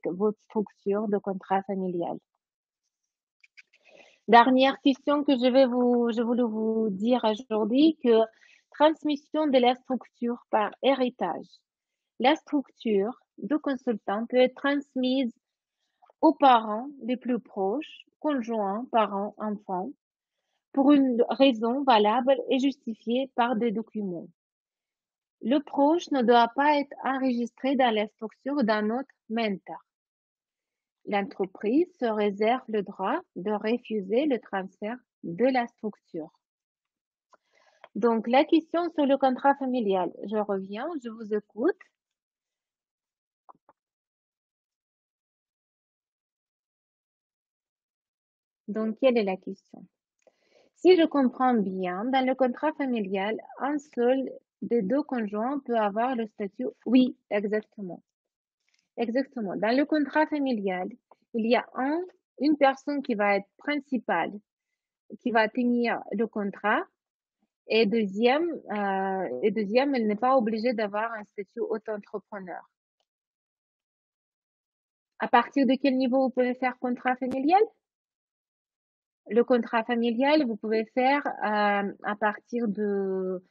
S1: votre structure de contrat familial. Dernière question que je voulais vous dire aujourd'hui, que Transmission de la structure par héritage. La structure du consultant peut être transmise aux parents les plus proches, conjoints, parents, enfants, pour une raison valable et justifiée par des documents. Le proche ne doit pas être enregistré dans la structure d'un autre mentor. L'entreprise se réserve le droit de refuser le transfert de la structure. Donc, la question sur le contrat familial, je reviens, je vous écoute. Donc, quelle est la question? Si je comprends bien, dans le contrat familial, un seul des deux conjoints peut avoir le statut. Oui, exactement. Exactement. Dans le contrat familial, il y a une personne qui va être principale, qui va tenir le contrat, et deuxième, elle n'est pas obligée d'avoir un statut auto-entrepreneur. À partir de quel niveau vous pouvez faire contrat familial? Le contrat familial, vous pouvez faire à partir de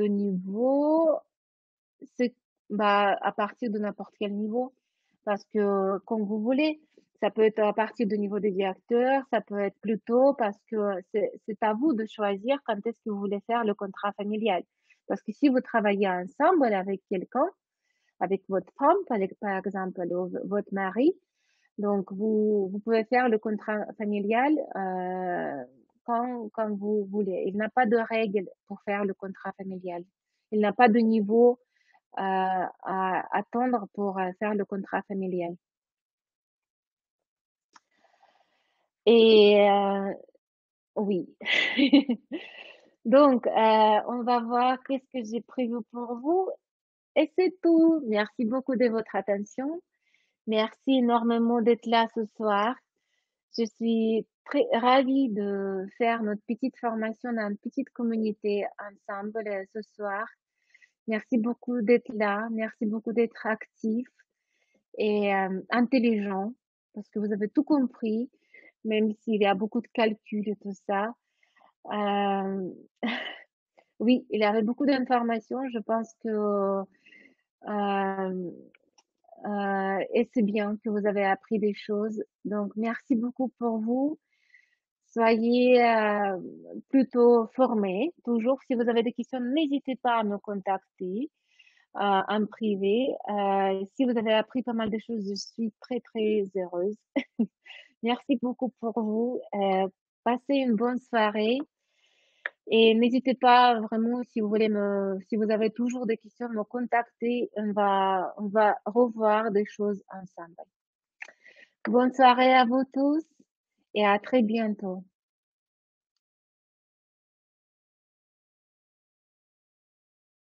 S1: niveau, c'est à partir de n'importe quel niveau, parce que comme vous voulez, ça peut être à partir du niveau des directeurs, ça peut être plus tôt, parce que c'est à vous de choisir quand est-ce que vous voulez faire le contrat familial. Parce que si vous travaillez ensemble avec quelqu'un, avec votre femme, par exemple, ou votre mari, donc vous pouvez faire le contrat familial quand vous voulez. Il n'a pas de règles pour faire le contrat familial. Il n'a pas de niveau à attendre pour faire le contrat familial. Et oui. Donc, on va voir qu'est-ce que j'ai prévu pour vous. Et c'est tout. Merci beaucoup de votre attention. Merci énormément d'être là ce soir. Je suis très ravie de faire notre petite formation dans une petite communauté ensemble ce soir. Merci beaucoup d'être là. Merci beaucoup d'être actif et intelligent parce que vous avez tout compris, même s'il y a beaucoup de calculs et tout ça. Euh, oui, il y avait beaucoup d'informations. Je pense que euh, et c'est bien que vous avez appris des choses. Donc, merci beaucoup pour vous. Soyez plutôt formés. Toujours, si vous avez des questions, n'hésitez pas à me contacter en privé. Si vous avez appris pas mal de choses, je suis très, très heureuse. Merci beaucoup pour vous. Passez une bonne soirée et n'hésitez pas vraiment si vous avez toujours des questions, me contacter. On va revoir des choses ensemble. Bonne soirée à vous tous et à très bientôt.